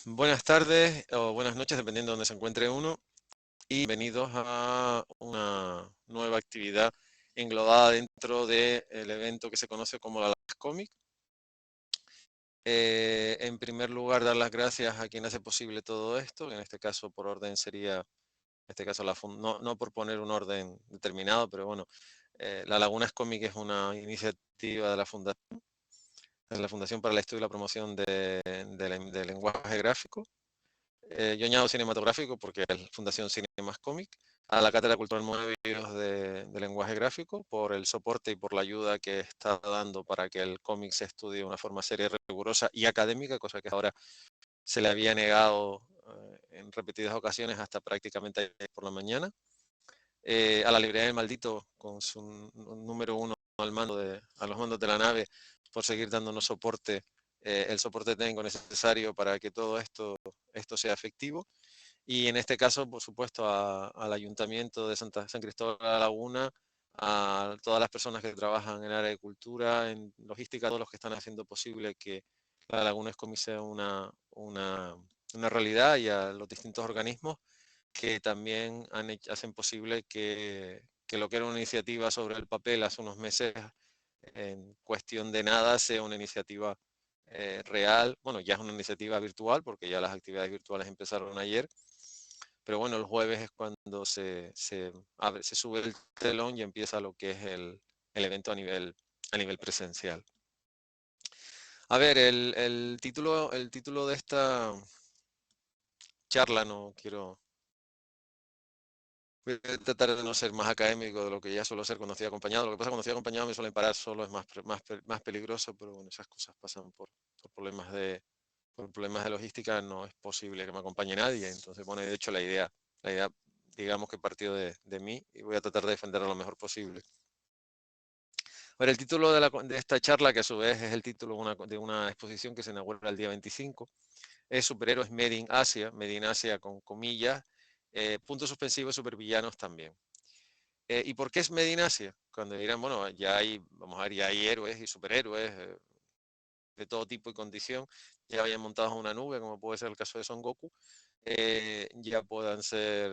Buenas tardes o buenas noches, dependiendo de donde se encuentre uno, y bienvenidos a una nueva actividad englobada dentro del evento que se conoce como la Las Comic. En primer lugar, dar las gracias a quien hace posible todo esto, que en este caso por orden sería, en este caso no por poner un orden determinado, pero bueno, la Lagunas Comic es una iniciativa de la Fundación para el Estudio y la Promoción del Lenguaje Gráfico. Yo añado cinematográfico porque es Fundación Cinemas Cómic, a la Cátedra Cultural Moebius de Lenguaje Gráfico por el soporte y por la ayuda que está dando para que el cómic se estudie de una forma seria, rigurosa y académica, cosa que ahora se le había negado en repetidas ocasiones hasta prácticamente ayer por la mañana. A la librería del Maldito con su número uno a los mandos de la nave por seguir dándonos soporte, el soporte técnico necesario para que todo esto sea efectivo. Y en este caso, por supuesto, al Ayuntamiento de San Cristóbal de la Laguna, a todas las personas que trabajan en el área de cultura, en logística, todos los que están haciendo posible que la Laguna Escomi sea una realidad, y a los distintos organismos que también hacen posible que lo que era una iniciativa sobre el papel hace unos meses, en cuestión de nada, sea una iniciativa real. Bueno, ya es una iniciativa virtual porque ya las actividades virtuales empezaron ayer, pero bueno, el jueves es cuando se sube el telón y empieza lo que es el evento a nivel presencial. A ver, el título de esta charla, no quiero, voy a tratar de no ser más académico de lo que ya suelo ser cuando estoy acompañado. Lo que pasa cuando estoy acompañado me suelen parar solo, es más peligroso, pero bueno, esas cosas pasan por problemas de logística, no es posible que me acompañe nadie. Entonces, bueno, de hecho la idea digamos que partió de mí, y voy a tratar de defenderla lo mejor posible. Ahora, el título de esta charla, que a su vez es el título de una exposición que se inaugura el día 25, es Superhéroes Made in Asia con comillas, puntos suspensivos, supervillanos también. ¿Y por qué es Made in Asia? Cuando dirán, bueno, vamos a ver, ya hay héroes y superhéroes de todo tipo y condición, ya vayan montados en una nube, como puede ser el caso de Son Goku, ya puedan ser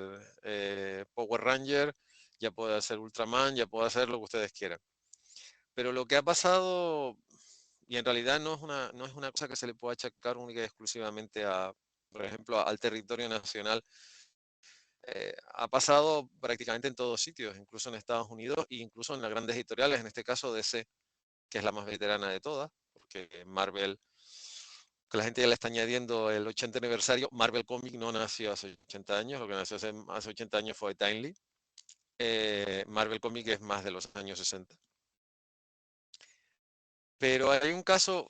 Power Ranger, ya pueda ser Ultraman, ya pueda ser lo que ustedes quieran. Pero lo que ha pasado, y en realidad no es una cosa que se le pueda achacar única y exclusivamente por ejemplo, al territorio nacional, ha pasado prácticamente en todos sitios, incluso en Estados Unidos e incluso en las grandes editoriales, en este caso DC, que es la más veterana de todas, porque Marvel, que la gente ya le está añadiendo el 80 aniversario. Marvel Comics no nació hace 80 años, lo que nació hace 80 años fue Timely. Marvel Comics es más de los años 60. Pero hay un caso,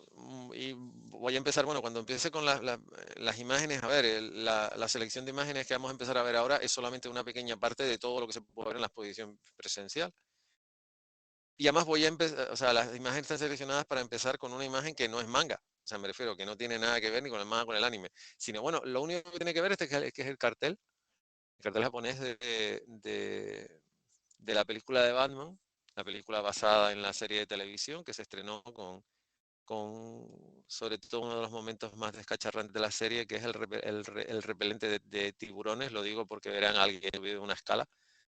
y voy a empezar, bueno, cuando empiece con las imágenes, a ver, la selección de imágenes que vamos a empezar a ver ahora es solamente una pequeña parte de todo lo que se puede ver en la exposición presencial. Y además voy a empezar, o sea, las imágenes están seleccionadas para empezar con una imagen que no es manga. O sea, me refiero que no tiene nada que ver ni con el manga, con el anime, sino, bueno, lo único que tiene que ver es que es el cartel japonés de la película de Batman, la película basada en la serie de televisión que se estrenó con sobre todo uno de los momentos más descacharrantes de la serie, que es el repelente de tiburones. Lo digo porque verán a alguien que vive en una escala,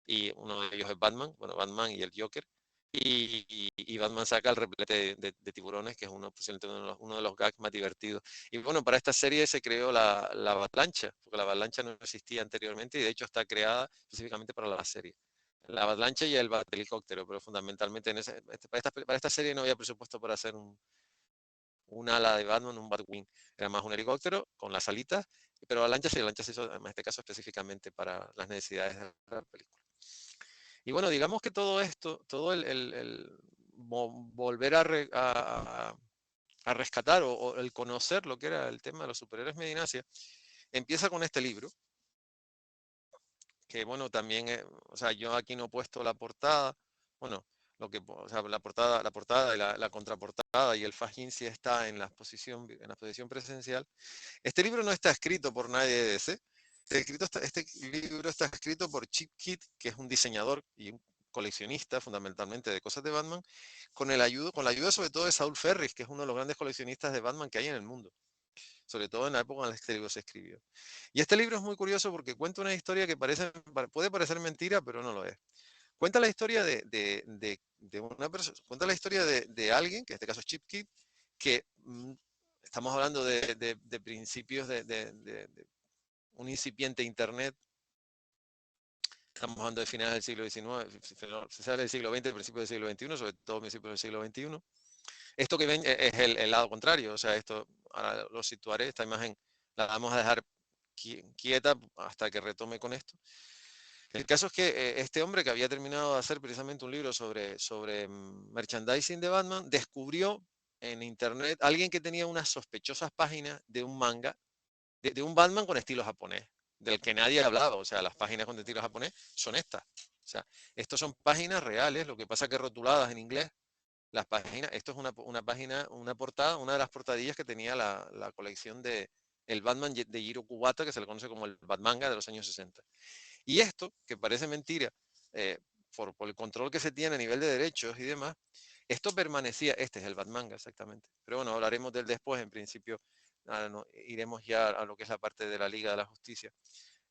y uno de ellos es Batman, bueno, Batman y el Joker. Y Batman saca el repelente de tiburones, que es posiblemente uno de los gags más divertidos. Y bueno, para esta serie se creó la avalancha, porque la avalancha no existía anteriormente y de hecho está creada específicamente para la serie. La avalancha y el helicóptero, pero fundamentalmente para esta serie no había presupuesto para hacer un ala de Batman, un Batwing. Era más un helicóptero con las alitas, pero la lancha se hizo en este caso específicamente para las necesidades de la película. Y bueno, digamos que todo esto, todo el volver a rescatar o el conocer lo que era el tema de los superhéroes Medinasia, empieza con este libro, que bueno, también, o sea, yo aquí no he puesto la portada, bueno, o sea, la portada y la contraportada y el fajín sí está en la exposición presencial. Este libro no está escrito por nadie de DC. Este libro está escrito por Chip Kidd, que es un diseñador y un coleccionista fundamentalmente de cosas de Batman, con la ayuda sobre todo de Saul Ferris, que es uno de los grandes coleccionistas de Batman que hay en el mundo. sobre todo en la época en la que este libro se escribió. Y este libro es muy curioso porque cuenta una historia que puede parecer mentira, pero no lo es. Cuenta la historia de una persona, cuenta la historia de alguien, que en este caso es Chip Kid, que estamos hablando de principios de un incipiente Internet. Estamos hablando de finales del siglo XIX, finales del siglo XX, principios del siglo XXI, sobre todo principios del siglo XXI. Esto que ven es el lado contrario, o sea, esto ahora lo situaré, esta imagen la vamos a dejar quieta hasta que retome con esto. El caso es que este hombre que había terminado de hacer precisamente un libro sobre merchandising de Batman, descubrió en internet alguien que tenía unas sospechosas páginas de un manga, de un Batman con estilo japonés, del que nadie hablaba. O sea, las páginas con estilo japonés son estas. O sea, estos son páginas reales, lo que pasa que rotuladas en inglés. Las páginas, esto es una página, una portada, una de las portadillas que tenía la colección de el Batman de Jiro Kubata, que se le conoce como el Batmanga de los años 60. Y esto, que parece mentira, eh, por el control que se tiene a nivel de derechos y demás, esto permanecía, este es el Batmanga exactamente, pero bueno, hablaremos del después, en principio no, iremos ya a lo que es la parte de la Liga de la Justicia.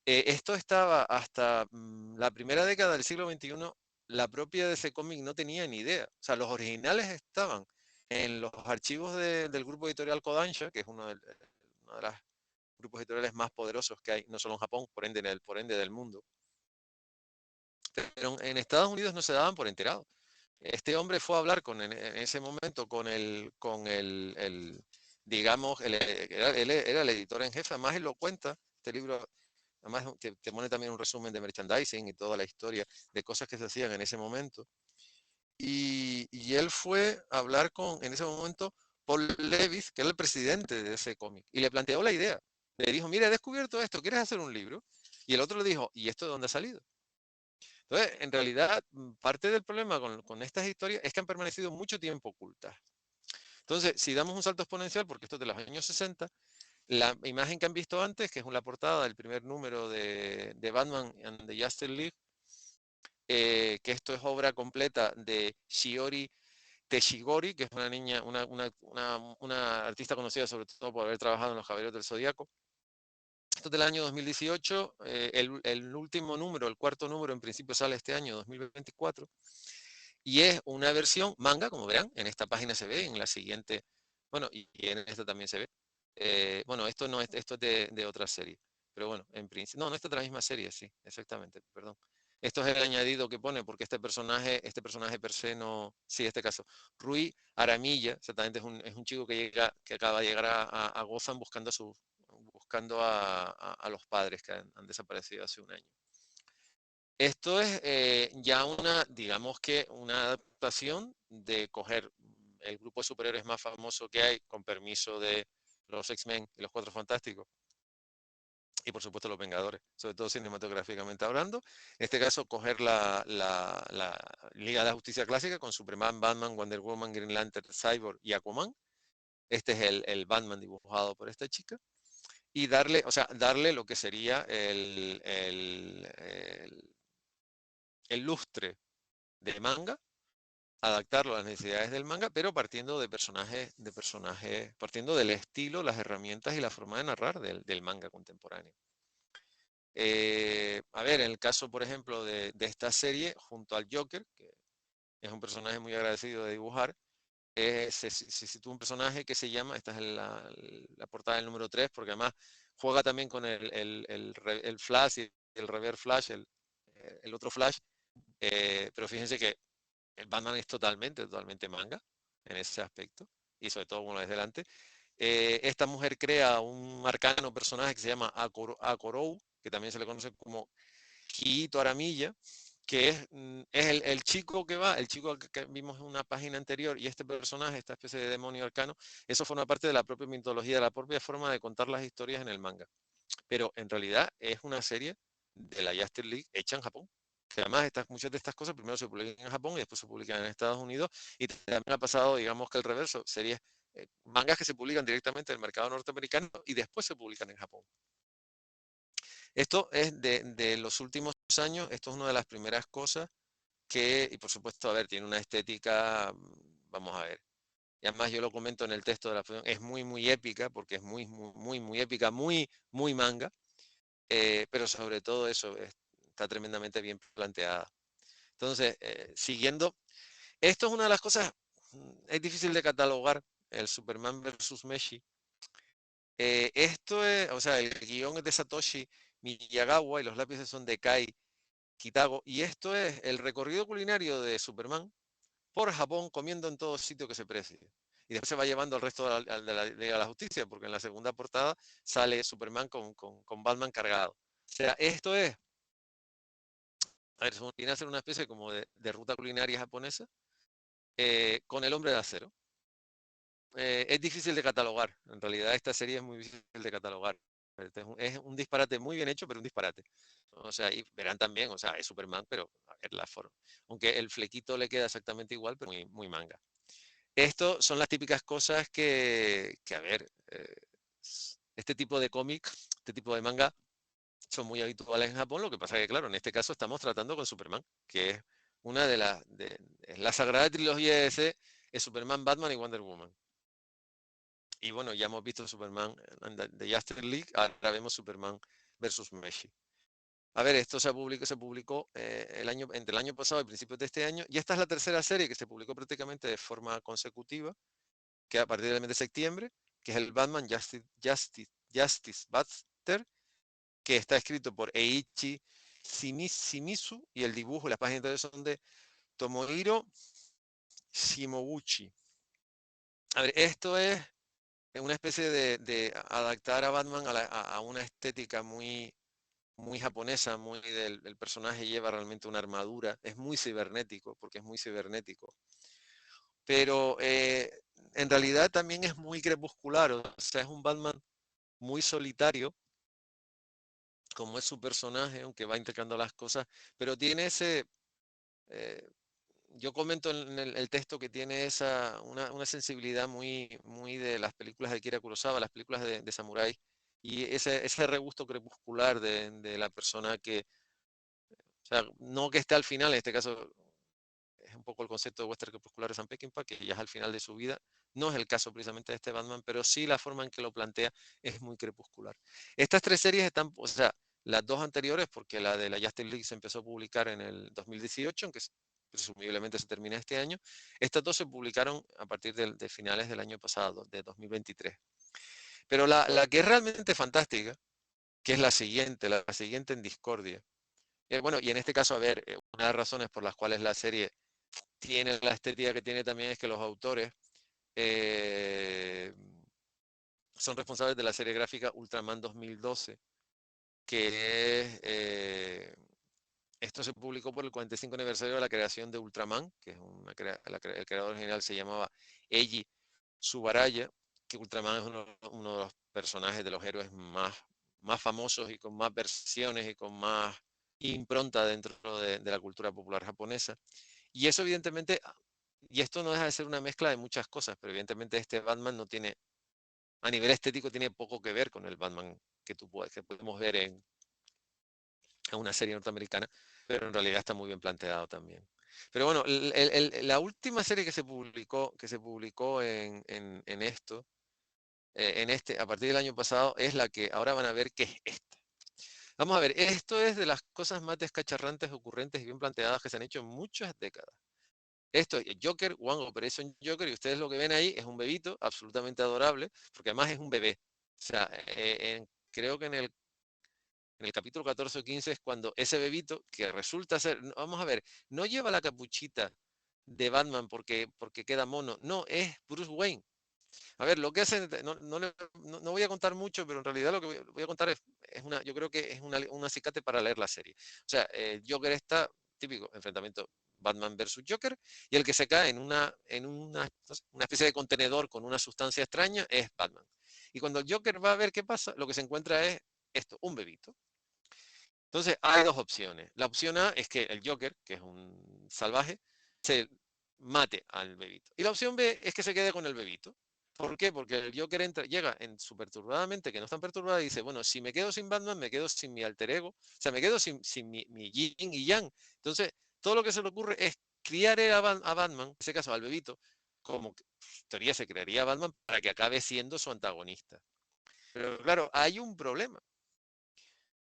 Esto estaba hasta la primera década del siglo XXI, la propia DC Comics no tenía ni idea, o sea, los originales estaban en los archivos del grupo editorial Kodansha, que es uno de los grupos editoriales más poderosos que hay, no solo en Japón, por ende del mundo. Pero en Estados Unidos no se daban por enterados. Este hombre fue a hablar en ese momento con digamos, él era el editor en jefe, además él lo cuenta, este libro, además te pone también un resumen de merchandising y toda la historia de cosas que se hacían en ese momento. Y él fue a hablar en ese momento, Paul Levis, que era el presidente de ese cómic, y le planteó la idea. Le dijo, mira, he descubierto esto, ¿quieres hacer un libro? Y el otro le dijo, ¿y esto de dónde ha salido? Entonces, en realidad, parte del problema con estas historias es que han permanecido mucho tiempo ocultas. Entonces, si damos un salto exponencial, porque esto es de los años 60, la imagen que han visto antes, que es la portada del primer número de Batman and the Justice League, que esto es obra completa de Shiori Teshigori, que es una niña, una artista conocida sobre todo por haber trabajado en Los Caballeros del Zodíaco. Esto es del año 2018, el último número, el cuarto número, en principio sale este año, 2024, y es una versión manga, como verán, en esta página se ve, en la siguiente, bueno, y en esta también se ve. Bueno, esto no es, esto es de otra serie, pero bueno, en principio, no, esta es de la misma serie, sí, exactamente, perdón. Esto es el añadido que pone, porque este personaje per se no, sí, este caso, Rui Aramilla, exactamente, es un chico que acaba de llegar a Gotham buscando a los padres que han desaparecido hace un año. Esto es ya digamos que una adaptación de coger el grupo de superhéroes más famoso que hay, con permiso de los X-Men y los Cuatro Fantásticos, y por supuesto los Vengadores, sobre todo cinematográficamente hablando. En este caso, coger la Liga de la Justicia clásica con Superman, Batman, Wonder Woman, Green Lantern, Cyborg y Aquaman. Este es el Batman dibujado por esta chica. Y darle, o sea, darle lo que sería el lustre de manga, adaptarlo a las necesidades del manga, pero partiendo partiendo del estilo, las herramientas y la forma de narrar del manga contemporáneo. A ver, en el caso, por ejemplo, de esta serie, junto al Joker, que es un personaje muy agradecido de dibujar, se sitúa un personaje que se llama, esta es la portada del número 3, porque además juega también con el Flash y el Reverse Flash, el otro Flash, pero fíjense que el Batman es totalmente manga en ese aspecto, y sobre todo como lo ves delante. Esta mujer crea un arcano personaje que se llama Akorou, que también se le conoce como Kiito Aramilla, que es el chico el chico que vimos en una página anterior, y este personaje, esta especie de demonio arcano, eso forma parte de la propia mitología, de la propia forma de contar las historias en el manga. Pero en realidad es una serie de la Justice League hecha en Japón. Que además muchas de estas cosas primero se publican en Japón y después se publican en Estados Unidos, y también ha pasado, digamos que el reverso, series, mangas que se publican directamente en el mercado norteamericano y después se publican en Japón. Esto es de los últimos años, esto es una de las primeras cosas y por supuesto, a ver, tiene una estética, vamos a ver, y además yo lo comento en el texto de la función, es muy épica, porque es muy épica, muy manga, pero sobre todo eso está tremendamente bien planteada. Entonces, siguiendo, esto es una de las cosas, es difícil de catalogar, el Superman versus Meshi. Esto es, o sea, el guión es de Satoshi Miyagawa y los lápices son de Kai Kitago, y esto es el recorrido culinario de Superman por Japón comiendo en todo sitio que se precie. Y después se va llevando al resto de la Liga de la Justicia, porque en la segunda portada sale Superman con Batman cargado. O sea, esto es, a ver, viene a ser una especie como de ruta culinaria japonesa con el hombre de acero. Es difícil de catalogar. En realidad esta serie es muy difícil de catalogar. Es un disparate muy bien hecho, pero un disparate. O sea, y verán también, o sea, es Superman, pero a ver la forma. Aunque el flequito le queda exactamente igual, pero muy manga. Esto son las típicas cosas que a ver, este tipo de cómic, este tipo de manga, son muy habituales en Japón. Lo que pasa es que, claro, en este caso estamos tratando con Superman, que es una de las, es la sagrada trilogía de DC, es Superman, Batman y Wonder Woman. Y bueno, ya hemos visto Superman de Justice League, ahora vemos Superman versus Meshi. A ver, esto se publicó entre el año pasado y principios de este año, y esta es la tercera serie que se publicó prácticamente de forma consecutiva, que a partir del mes de septiembre, que es el Batman Justice Buster, que está escrito por Eiichi Shimizu, y el dibujo y las páginas son de Tomohiro Shimoguchi. A ver, esto es una especie de adaptar a Batman a una estética muy japonesa, el personaje lleva realmente una armadura, es muy cibernético, porque es muy cibernético, pero en realidad también es muy crepuscular, o sea, es un Batman muy solitario, como es su personaje, aunque va intercambiando las cosas, pero tiene ese, eh, yo comento en el texto que tiene una sensibilidad muy de las películas de Akira Kurosawa, las películas de Samurai, y ese regusto crepuscular de la persona que, o sea, no que esté al final, en este caso es un poco el concepto de western crepuscular de Sam Peckinpah, que ya es al final de su vida. No es el caso precisamente de este Batman, pero sí la forma en que lo plantea es muy crepuscular. Estas tres series están, o sea, las dos anteriores, porque la de la Justice League se empezó a publicar en el 2018, aunque presumiblemente se termina este año. Estas dos se publicaron a partir de finales del año pasado, de 2023. Pero la que es realmente fantástica, que es la siguiente en Discordia. Bueno, y en este caso, a ver, una de las razones por las cuales la serie tiene la estética que tiene también es que los autores eh, son responsables de la serie gráfica Ultraman 2012, que es, esto se publicó por el 45 aniversario de la creación de Ultraman, que es el creador original se llamaba Eiji Subaraya, que Ultraman es uno de los personajes de los héroes más famosos y con más versiones y con más impronta dentro de la cultura popular japonesa. Y eso evidentemente, y esto no deja de ser una mezcla de muchas cosas, pero evidentemente este Batman no tiene, a nivel estético tiene poco que ver con el Batman que podemos ver en una serie norteamericana, pero en realidad está muy bien planteado también. Pero bueno, la última serie que se publicó en esto, a partir del año pasado, es la que ahora van a ver que es esta. Vamos a ver, esto es de las cosas más descacharrantes, ocurrentes y bien planteadas que se han hecho en muchas décadas. Esto es Joker, One Operation Joker, y ustedes lo que ven ahí es un bebito absolutamente adorable, porque además es un bebé. O sea, creo que en el capítulo 14 o 15 es cuando ese bebito, que resulta ser, vamos a ver, no lleva la capuchita de Batman porque queda mono, no, es Bruce Wayne. A ver, lo que hacen, no voy a contar mucho, pero en realidad lo que voy a contar yo creo que es un acicate para leer la serie. O sea, Joker está, típico enfrentamiento Batman versus Joker, y el que se cae una especie de contenedor con una sustancia extraña es Batman. Y cuando el Joker va a ver qué pasa, lo que se encuentra es esto, un bebito. Entonces, hay dos opciones. La opción A es que el Joker, que es un salvaje, se mate al bebito. Y la opción B es que se quede con el bebito. ¿Por qué? Porque el Joker llega en su perturbadamente, que no está perturbada, y dice, bueno, si me quedo sin Batman, me quedo sin mi alter ego, o sea, me quedo sin mi yin y yang. Entonces, todo lo que se le ocurre es criar a Batman, en ese caso al bebito, como que, en teoría se crearía Batman para que acabe siendo su antagonista. Pero claro, hay un problema.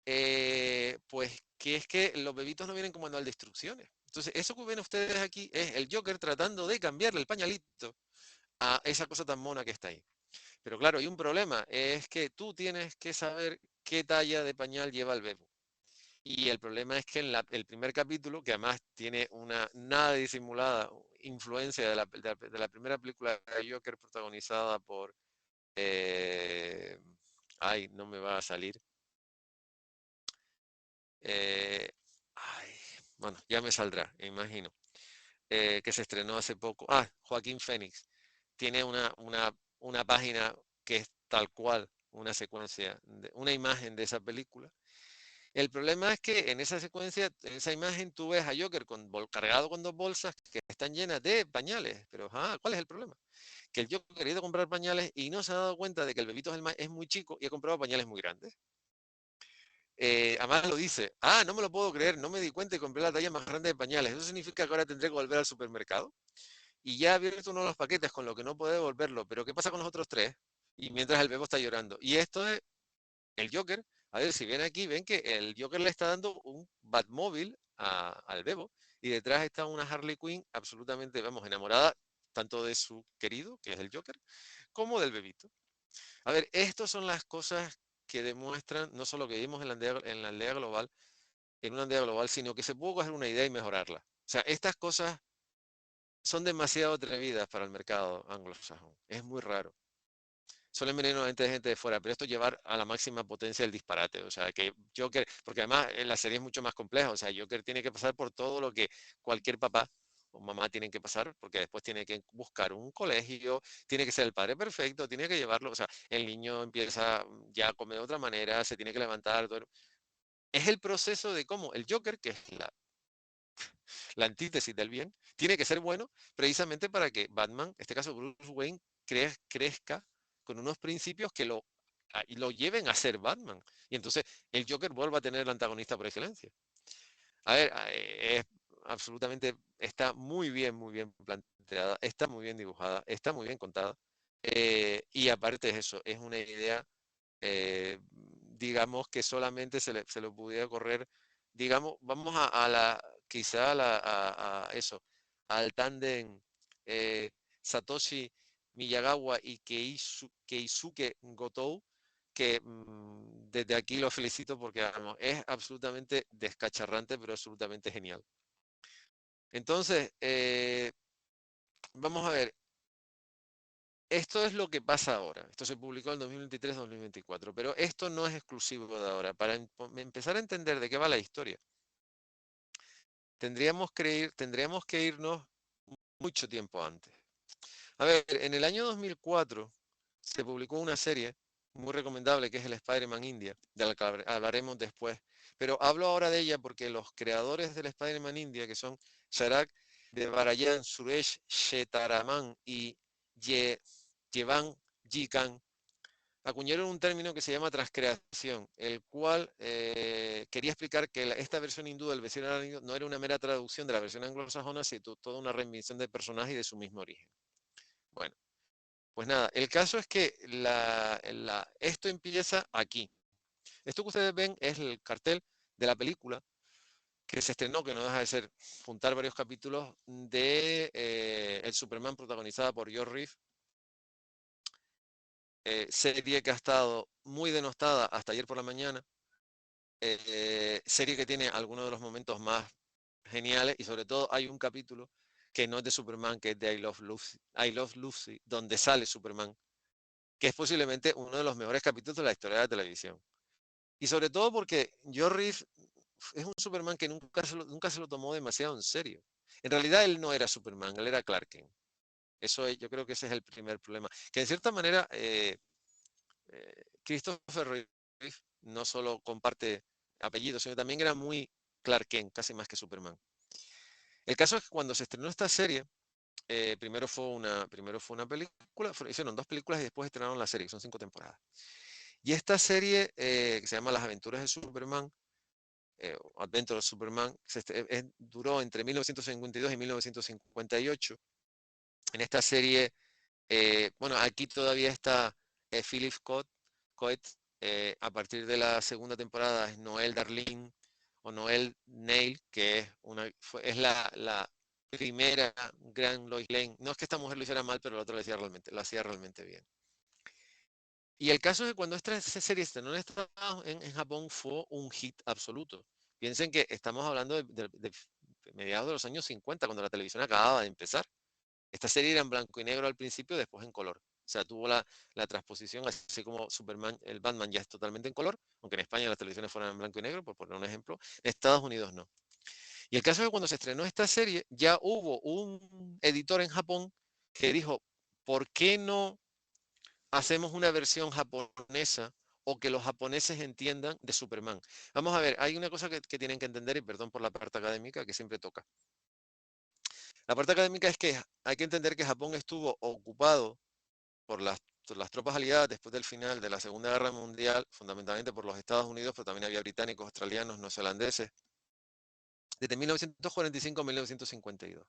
Pues que es que los bebitos no vienen con manual de instrucciones. Entonces, eso que ven ustedes aquí es el Joker tratando de cambiarle el pañalito a esa cosa tan mona que está ahí. Pero claro, hay un problema, es que tú tienes que saber qué talla de pañal lleva el bebo. Y el problema es que en el primer capítulo, que además tiene una nada disimulada influencia de la primera película de Joker protagonizada por... eh, ay, no me va a salir. eh, ay, bueno, ya me saldrá, me imagino. Que se estrenó hace poco. Ah, Joaquín Phoenix. Tiene una página que es tal cual una secuencia, una imagen de esa película. El problema es que en esa secuencia, en esa imagen, tú ves a Joker cargado con dos bolsas que están llenas de pañales. Pero, ¿cuál es el problema? Que el Joker ha ido a comprar pañales y no se ha dado cuenta de que el bebito es muy chico y ha comprado pañales muy grandes. Además lo dice, no me lo puedo creer, no me di cuenta y compré la talla más grande de pañales. ¿Eso significa que ahora tendré que volver al supermercado? Y ya ha abierto uno de los paquetes, con lo que no puede devolverlo. Pero ¿qué pasa con los otros tres? Y mientras el bebo está llorando. Y esto es el Joker. A ver, si ven aquí, ven que el Joker le está dando un Batmóvil al bebo. Y detrás está una Harley Quinn absolutamente, vamos, enamorada tanto de su querido, que es el Joker, como del bebito. A ver, estas son las cosas que demuestran no solo que vivimos en la aldea global, en una aldea global, sino que se puede coger una idea y mejorarla. O sea, estas cosas son demasiado atrevidas para el mercado anglosajón. Es muy raro. Suelen venir nuevamente de gente de fuera, pero esto llevar a la máxima potencia el disparate. O sea, que Joker, porque además la serie es mucho más compleja. O sea, Joker tiene que pasar por todo lo que cualquier papá o mamá tienen que pasar, porque después tiene que buscar un colegio, tiene que ser el padre perfecto, tiene que llevarlo. O sea, el niño empieza ya a comer de otra manera, se tiene que levantar. Es el proceso de cómo el Joker, que es la antítesis del bien, tiene que ser bueno precisamente para que Batman, en este caso Bruce Wayne, crezca con unos principios que lo lleven a ser Batman. Y entonces el Joker vuelva a tener el antagonista por excelencia. A ver, absolutamente, está muy bien planteada, está muy bien dibujada, está muy bien contada. Y aparte es eso, es una idea, digamos, que solamente se lo pudiera correr, digamos, vamos quizá a eso, al tándem Satoshi Miyagawa y Keisuke Gotou, que desde aquí lo felicito porque vamos, es absolutamente descacharrante, pero absolutamente genial. Entonces, vamos a ver, esto es lo que pasa ahora. Esto se publicó en 2023-2024, pero esto no es exclusivo de ahora. Para empezar a entender de qué va la historia, tendríamos que irnos mucho tiempo antes. A ver, en el año 2004 se publicó una serie muy recomendable que es el Spider-Man India, de la que hablaremos después. Pero hablo ahora de ella porque los creadores del Spider-Man India, que son Chirag Devarayan, Suresh Shetaraman y Yevan Jikan, acuñaron un término que se llama transcreación, el cual quería explicar que esta versión hindú del vecino no era una mera traducción de la versión anglosajona, sino toda una reinvención del personaje y de su mismo origen. Bueno, pues nada, el caso es que esto empieza aquí. Esto que ustedes ven es el cartel de la película que se estrenó, que no deja de ser juntar varios capítulos de el Superman protagonizada por George Reeves, serie que ha estado muy denostada hasta ayer por la mañana, serie que tiene algunos de los momentos más geniales y sobre todo hay un capítulo que no es de Superman, que es de I Love Lucy, donde sale Superman, que es posiblemente uno de los mejores capítulos de la historia de la televisión. Y sobre todo porque George Reeves es un Superman que nunca se lo tomó demasiado en serio. En realidad él no era Superman, él era Clark Kent. Yo creo que ese es el primer problema. Que en cierta manera Christopher Reeve no solo comparte apellidos, sino también era muy Clark Kent, casi más que Superman. El caso es que cuando se estrenó esta serie, primero fue una película, hicieron dos películas y después estrenaron la serie, que son 5 temporadas. Y esta serie, que se llama Las aventuras de Superman, Adventure of Superman, duró entre 1952 y 1958. En esta serie, bueno, aquí todavía está Philip Coates, a partir de la segunda temporada es Noel Darling o Noel Neil, que es, es la primera gran Lois Lane. No es que esta mujer lo hiciera mal, pero la otra lo hacía realmente bien. Y el caso es que cuando esta serie estrenó en Japón fue un hit absoluto. Piensen que estamos hablando de mediados de los años 50, cuando la televisión acababa de empezar. Esta serie era en blanco y negro al principio, después en color. O sea, tuvo la transposición, así como Superman, el Batman ya es totalmente en color, aunque en España las televisiones fueran en blanco y negro, por poner un ejemplo. En Estados Unidos no. Y el caso es que cuando se estrenó esta serie, ya hubo un editor en Japón que dijo, ¿por qué no hacemos una versión japonesa o que los japoneses entiendan de Superman? Vamos a ver, hay una cosa que tienen que entender, y perdón por la parte académica que siempre toca. La parte académica es que hay que entender que Japón estuvo ocupado por las tropas aliadas después del final de la Segunda Guerra Mundial, fundamentalmente por los Estados Unidos, pero también había británicos, australianos, neozelandeses, desde 1945 a 1952.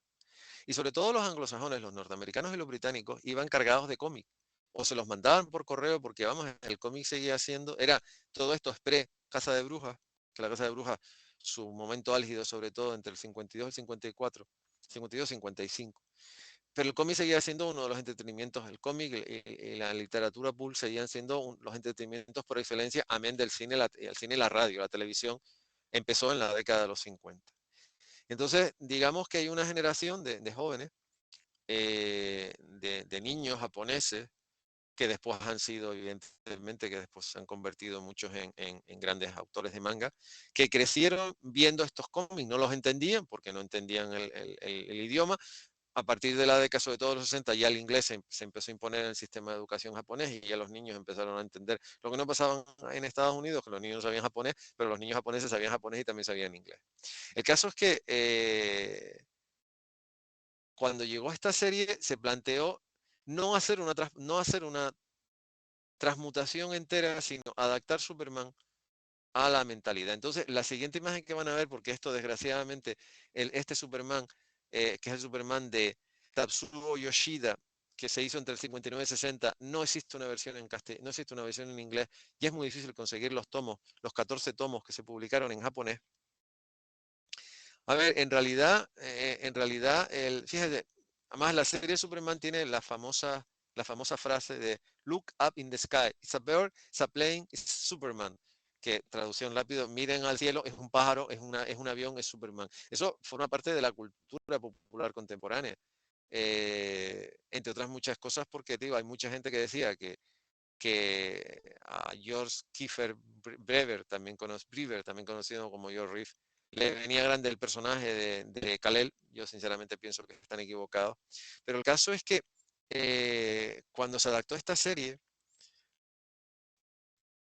Y sobre todo los anglosajones, los norteamericanos y los británicos, iban cargados de cómic. O se los mandaban por correo porque, vamos, el cómic seguía siendo, era todo esto es pre-Casa de Brujas, que la Casa de Brujas, su momento álgido, sobre todo entre el 52 y el 54, 52 y 55. Pero el cómic seguía siendo uno de los entretenimientos, el cómic y la literatura pulp seguían siendo los entretenimientos por excelencia, amén del cine, el cine y la radio, la televisión empezó en la década de los 50. Entonces, digamos que hay una generación de jóvenes, de niños japoneses, que después han sido, evidentemente, que después se han convertido muchos en grandes autores de manga, que crecieron viendo estos cómics, no los entendían porque no entendían el idioma. A partir de la década, sobre todo de los 60, ya el inglés se empezó a imponer en el sistema de educación japonés y ya los niños empezaron a entender lo que no pasaba en Estados Unidos, que los niños no sabían japonés, pero los niños japoneses sabían japonés y también sabían inglés. El caso es que cuando llegó esta serie se planteó no hacer una transmutación entera, sino adaptar Superman a la mentalidad. Entonces, la siguiente imagen que van a ver, porque esto desgraciadamente, este Superman, que es el Superman de Tatsuo Yoshida, que se hizo entre el 59 y 60, no existe una versión en no existe una versión en inglés, y es muy difícil conseguir los tomos, los 14 tomos que se publicaron en japonés. A ver, en realidad, fíjate, además la serie Superman tiene la famosa frase de Look up in the sky, it's a bird, it's a plane, it's Superman, que traducción rápido, miren al cielo, es un pájaro, es un avión, es Superman. Eso forma parte de la cultura popular contemporánea, entre otras muchas cosas, porque digo, hay mucha gente que decía que a George Kiefer Brewer, también conocido como George Reeves, le venía grande el personaje de Kal-El. Yo sinceramente pienso que están equivocados. Pero el caso es que cuando se adaptó esta serie,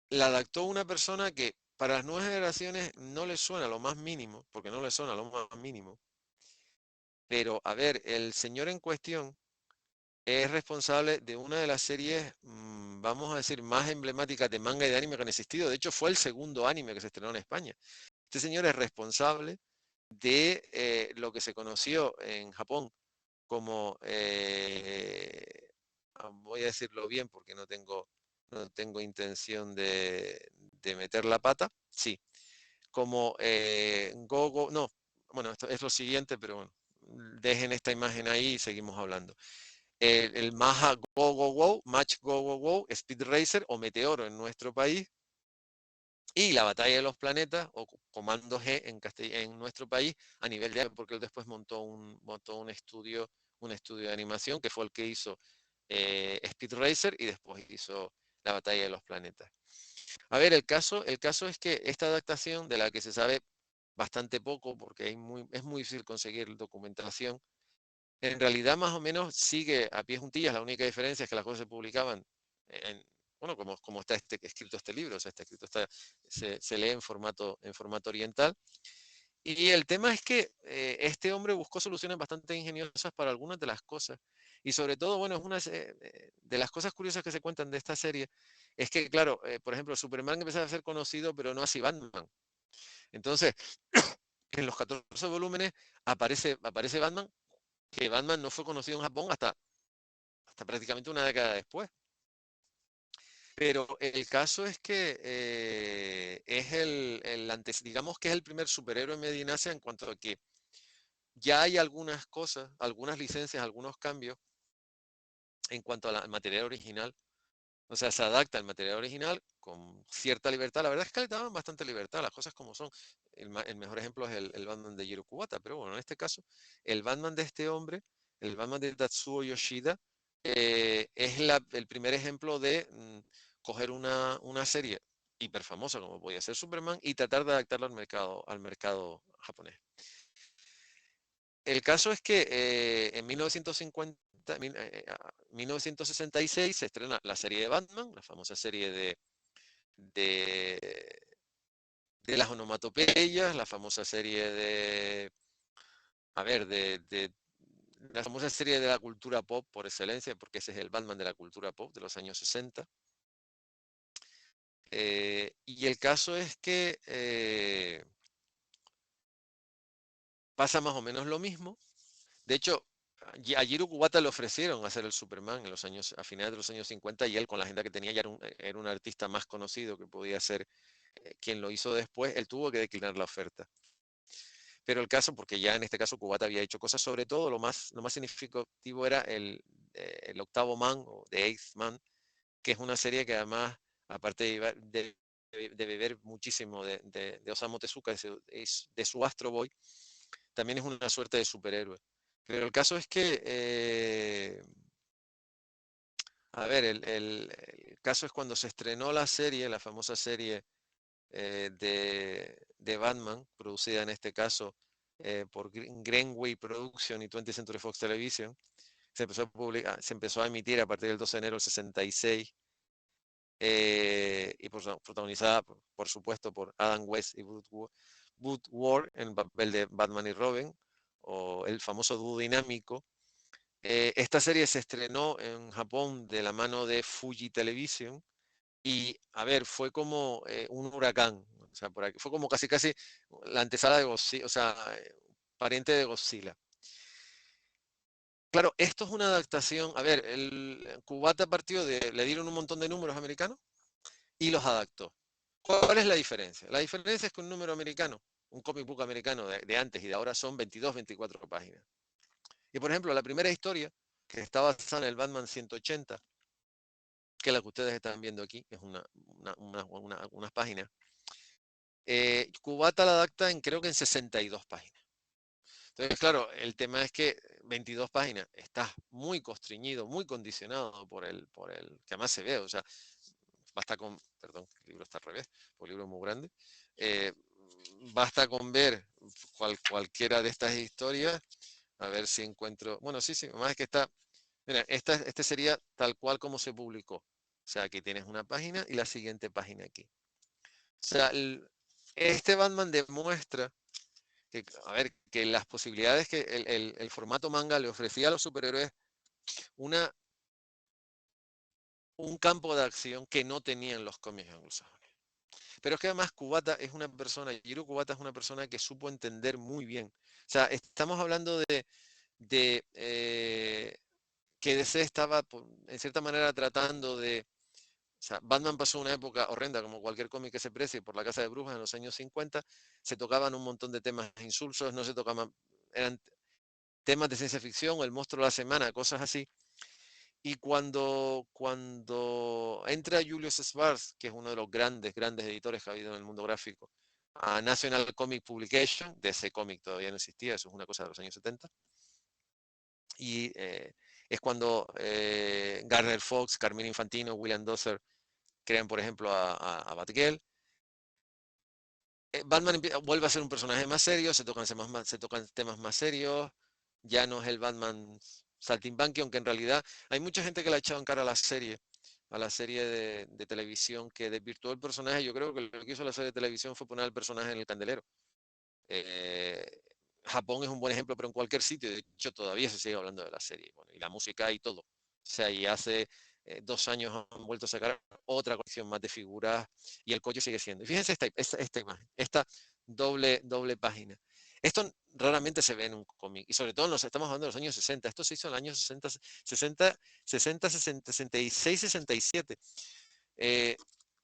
la adaptó una persona que para las nuevas generaciones no le suena lo más mínimo, porque no le suena lo más mínimo. Pero a ver, el señor en cuestión es responsable de una de las series, vamos a decir, más emblemáticas de manga y de anime que han existido. De hecho, fue el segundo anime que se estrenó en España. Este señor es responsable de lo que se conoció en Japón como, voy a decirlo bien porque no tengo intención de meter la pata, sí, como Gogo, no, bueno, esto es lo siguiente, pero bueno, dejen esta imagen ahí y seguimos hablando. El Maha Go Go Go, Match Go Go Go, Speed Racer o Meteoro en nuestro país, y la Batalla de los Planetas o Comando G en nuestro país a nivel de, porque él después montó un estudio de animación que fue el que hizo Speed Racer y después hizo la Batalla de los Planetas. A ver, el caso es que esta adaptación, de la que se sabe bastante poco porque es muy difícil conseguir documentación, en realidad más o menos sigue a pie juntillas. La única diferencia es que las cosas se publicaban bueno, como está escrito este libro, o sea, se lee en formato oriental. Y el tema es que este hombre buscó soluciones bastante ingeniosas para algunas de las cosas. Y sobre todo, bueno, es una de las cosas curiosas que se cuentan de esta serie, es que, claro, por ejemplo, Superman empezó a ser conocido, pero no así Batman. Entonces, en los 14 volúmenes aparece Batman que Batman no fue conocido en Japón hasta prácticamente una década después. Pero el caso es que es digamos que es el primer superhéroe medio en Asia en cuanto a que ya hay algunas cosas, algunas licencias, algunos cambios en cuanto al material original. O sea, se adapta al material original con cierta libertad. La verdad es que le daban bastante libertad, las cosas como son. El mejor ejemplo es el Batman de Jiro Kubata, pero bueno, en este caso, el Batman de este hombre, el Batman de Tatsuo Yoshida, es el primer ejemplo de coger una serie hiper famosa como podía ser Superman y tratar de adaptarla al mercado japonés. El caso es que en 1966 se estrena la serie de Batman, la famosa serie de, de las onomatopeyas, la famosa serie a ver, la famosa serie de la cultura pop por excelencia, porque ese es el Batman de la cultura pop de los años 60. Y el caso es que pasa más o menos lo mismo. De hecho, a Jiro Kubata le ofrecieron hacer el Superman a finales de los años 50 y él con la agenda que tenía ya era un artista más conocido que podía ser quien lo hizo después, él tuvo que declinar la oferta. Pero el caso, porque ya en este caso Kubata había hecho cosas, sobre todo lo más significativo era el Octavo Man o The Eighth Man, que es una serie que además, aparte de beber muchísimo de Osamu Tezuka, de su Astro Boy, también es una suerte de superhéroe. Pero el caso es que, a ver, el caso es cuando se estrenó la serie, la famosa serie de Batman, producida en este caso por Greenway Production y 20th Century Fox Television, se empezó a emitir a partir del 12 de enero del 66 y protagonizada, por supuesto, por Adam West y Burt Ward en el papel de Batman y Robin, o el famoso dúo dinámico. Esta serie se estrenó en Japón de la mano de Fuji Television y, a ver, fue como un huracán. O sea, por aquí, fue como casi casi la antesala de Godzilla, o sea, pariente de Godzilla. Claro, esto es una adaptación. A ver, el Kubata partió le dieron un montón de números americanos y los adaptó. ¿Cuál es la diferencia? La diferencia es que un número americano, un comic book americano de antes y de ahora son 22, 24 páginas. Y por ejemplo, la primera historia, que está basada en el Batman 180, que es la que ustedes están viendo aquí, es unas páginas, Kubata la adapta creo que en 62 páginas. Entonces, claro, el tema es que 22 páginas está muy constreñido, muy condicionado que además se ve, o sea, basta con, perdón, el libro está al revés, porque el libro es muy grande, eh, basta con ver cualquiera de estas historias, a ver si encuentro, bueno, sí, más es que mira, este sería tal cual como se publicó, o sea, aquí tienes una página y la siguiente página aquí. O sea, este Batman demuestra que, a ver, que las posibilidades que el formato manga le ofrecía a los superhéroes una, un campo de acción que no tenían los cómics anglosajones. Pero es que además Jiro Kubata es una persona que supo entender muy bien. O sea, estamos hablando de que DC estaba, en cierta manera, tratando de. O sea, Batman pasó una época horrenda, como cualquier cómic que se precie por la Casa de Brujas en los años 50. Se tocaban un montón de temas insulsos, no se tocaban. Eran temas de ciencia ficción, el monstruo de la semana, cosas así. Y cuando entra Julius Schwartz, que es uno de los grandes, grandes editores que ha habido en el mundo gráfico, a National Comic Publication, de ese cómic todavía no existía, eso es una cosa de los años 70, y es cuando Gardner Fox, Carmine Infantino, William Dozer crean, por ejemplo, a Batgirl. Batman vuelve a ser un personaje más serio, se tocan temas más serios, ya no es el Batman saltimbanqui, aunque en realidad hay mucha gente que le ha echado en cara a la serie de televisión que desvirtuó el personaje. Yo creo que lo que hizo la serie de televisión fue poner al personaje en el candelero. Eh, Japón es un buen ejemplo, pero en cualquier sitio, de hecho todavía se sigue hablando de la serie, bueno, y la música y todo. O sea, y hace 2 años han vuelto a sacar otra colección más de figuras y el coche sigue siendo. Y fíjense esta imagen, esta doble página. Esto raramente se ve en un cómic, y sobre todo estamos hablando de los años 60. Esto se hizo en los años 60, 66, 67. Eh,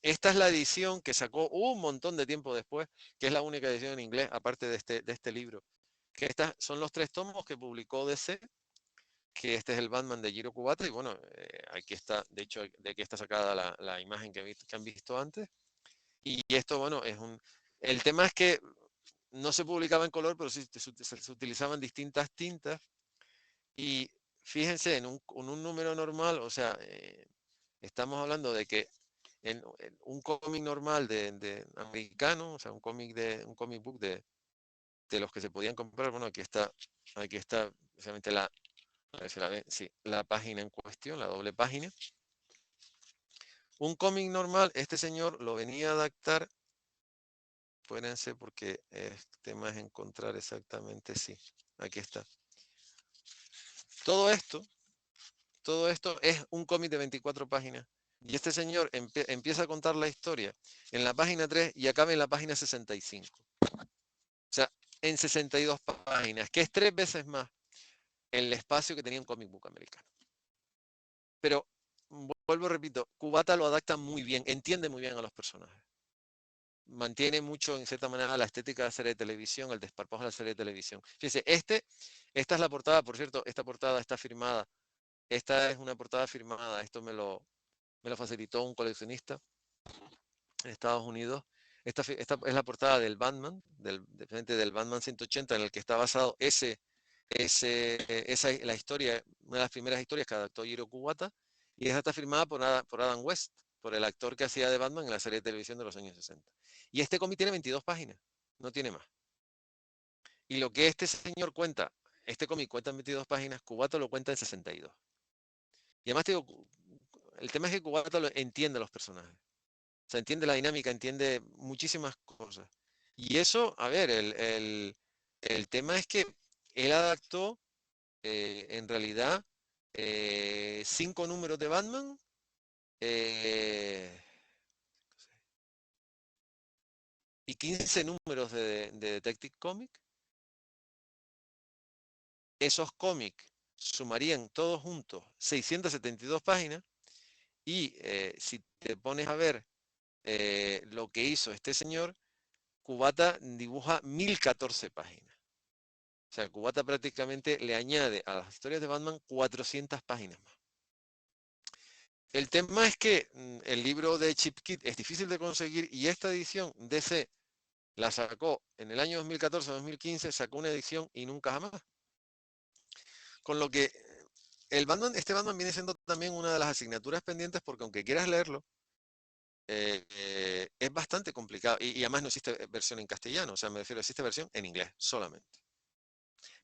Esta es la edición que sacó un montón de tiempo después, que es la única edición en inglés, aparte de este libro. Que estas son los 3 tomos que publicó DC, que este es el Batman de Jiro Kubata, y bueno, aquí está, de hecho, de aquí está sacada la imagen que han visto antes. Y esto, bueno, el tema es que no se publicaba en color, pero sí se utilizaban distintas tintas. Y fíjense, en un número normal, o sea, estamos hablando de que en un cómic normal de americano, o sea, un comic book de los que se podían comprar, bueno, aquí está precisamente a ver si la ven, sí, la página en cuestión, la doble página. Un cómic normal, este señor lo venía a adaptar, espérense porque el tema es encontrar exactamente, sí, aquí está. Todo esto es un cómic de 24 páginas. Y este señor empieza a contar la historia en la página 3 y acaba en la página 65. O sea, en 62 páginas, que es 3 veces más el espacio que tenía un comic book americano. Pero, vuelvo, repito, Kubata lo adapta muy bien, entiende muy bien a los personajes. Mantiene mucho, en cierta manera, la estética de la serie de televisión, el desparpajo de la serie de televisión. Fíjense, esta es la portada, por cierto, esta portada está firmada. Esta es una portada firmada, esto me lo facilitó un coleccionista en Estados Unidos. Esta es la portada del Batman, del Batman 180, en el que está basado la historia, una de las primeras historias que adaptó Jiro Kubata, y esta está firmada por Adam West, por el actor que hacía de Batman en la serie de televisión de los años 60. Y este cómic tiene 22 páginas, no tiene más. Y lo que este señor cuenta, este cómic cuenta en 22 páginas, Kubata lo cuenta en 62. Y además te digo, el tema es que Kubata entiende a los personajes. O sea, entiende la dinámica, entiende muchísimas cosas. Y eso, a ver, el tema es que él adaptó en realidad 5 números de Batman eh, y 15 números de Detective Comic. Esos cómics sumarían todos juntos 672 páginas y si te pones a ver lo que hizo este señor, Kubata dibuja 1014 páginas. O sea, Kubata prácticamente le añade a las historias de Batman 400 páginas más. El tema es que el libro de Chip Kit es difícil de conseguir y esta edición DC la sacó en el año 2014-2015, sacó una edición y nunca jamás. Con lo que este Batman viene siendo también una de las asignaturas pendientes porque aunque quieras leerlo, es bastante complicado y además no existe versión en castellano, o sea, me refiero, existe versión en inglés solamente.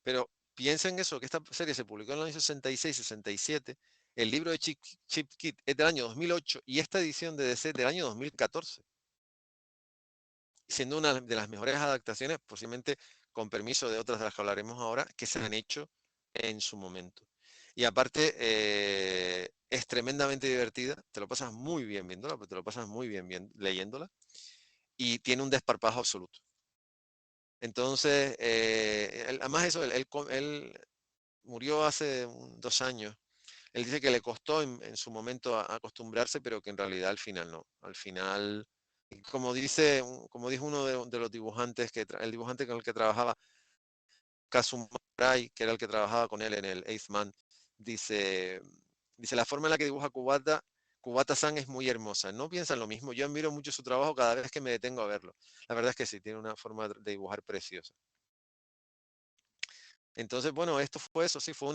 Pero piensa en eso, que esta serie se publicó en el año 66, 67, el libro de Chip Kit es del año 2008 y esta edición de DC del año 2014, siendo una de las mejores adaptaciones, posiblemente con permiso de otras de las que hablaremos ahora, que se han hecho en su momento. Y aparte, es tremendamente divertida, te lo pasas muy bien viéndola, te lo pasas muy bien leyéndola, y tiene un desparpajo absoluto. Entonces, además eso, él murió hace 2 años. Él dice que le costó en su momento acostumbrarse, pero que en realidad al final no. Al final, como dijo uno de los dibujantes, el dibujante con el que trabajaba, Kazuma Rai, que era el que trabajaba con él en el Eighth Man, dice, la forma en la que dibuja Kubata-san es muy hermosa. No piensan lo mismo. Yo admiro mucho su trabajo cada vez que me detengo a verlo. La verdad es que sí, tiene una forma de dibujar preciosa. Entonces, bueno, esto fue eso, sí, fue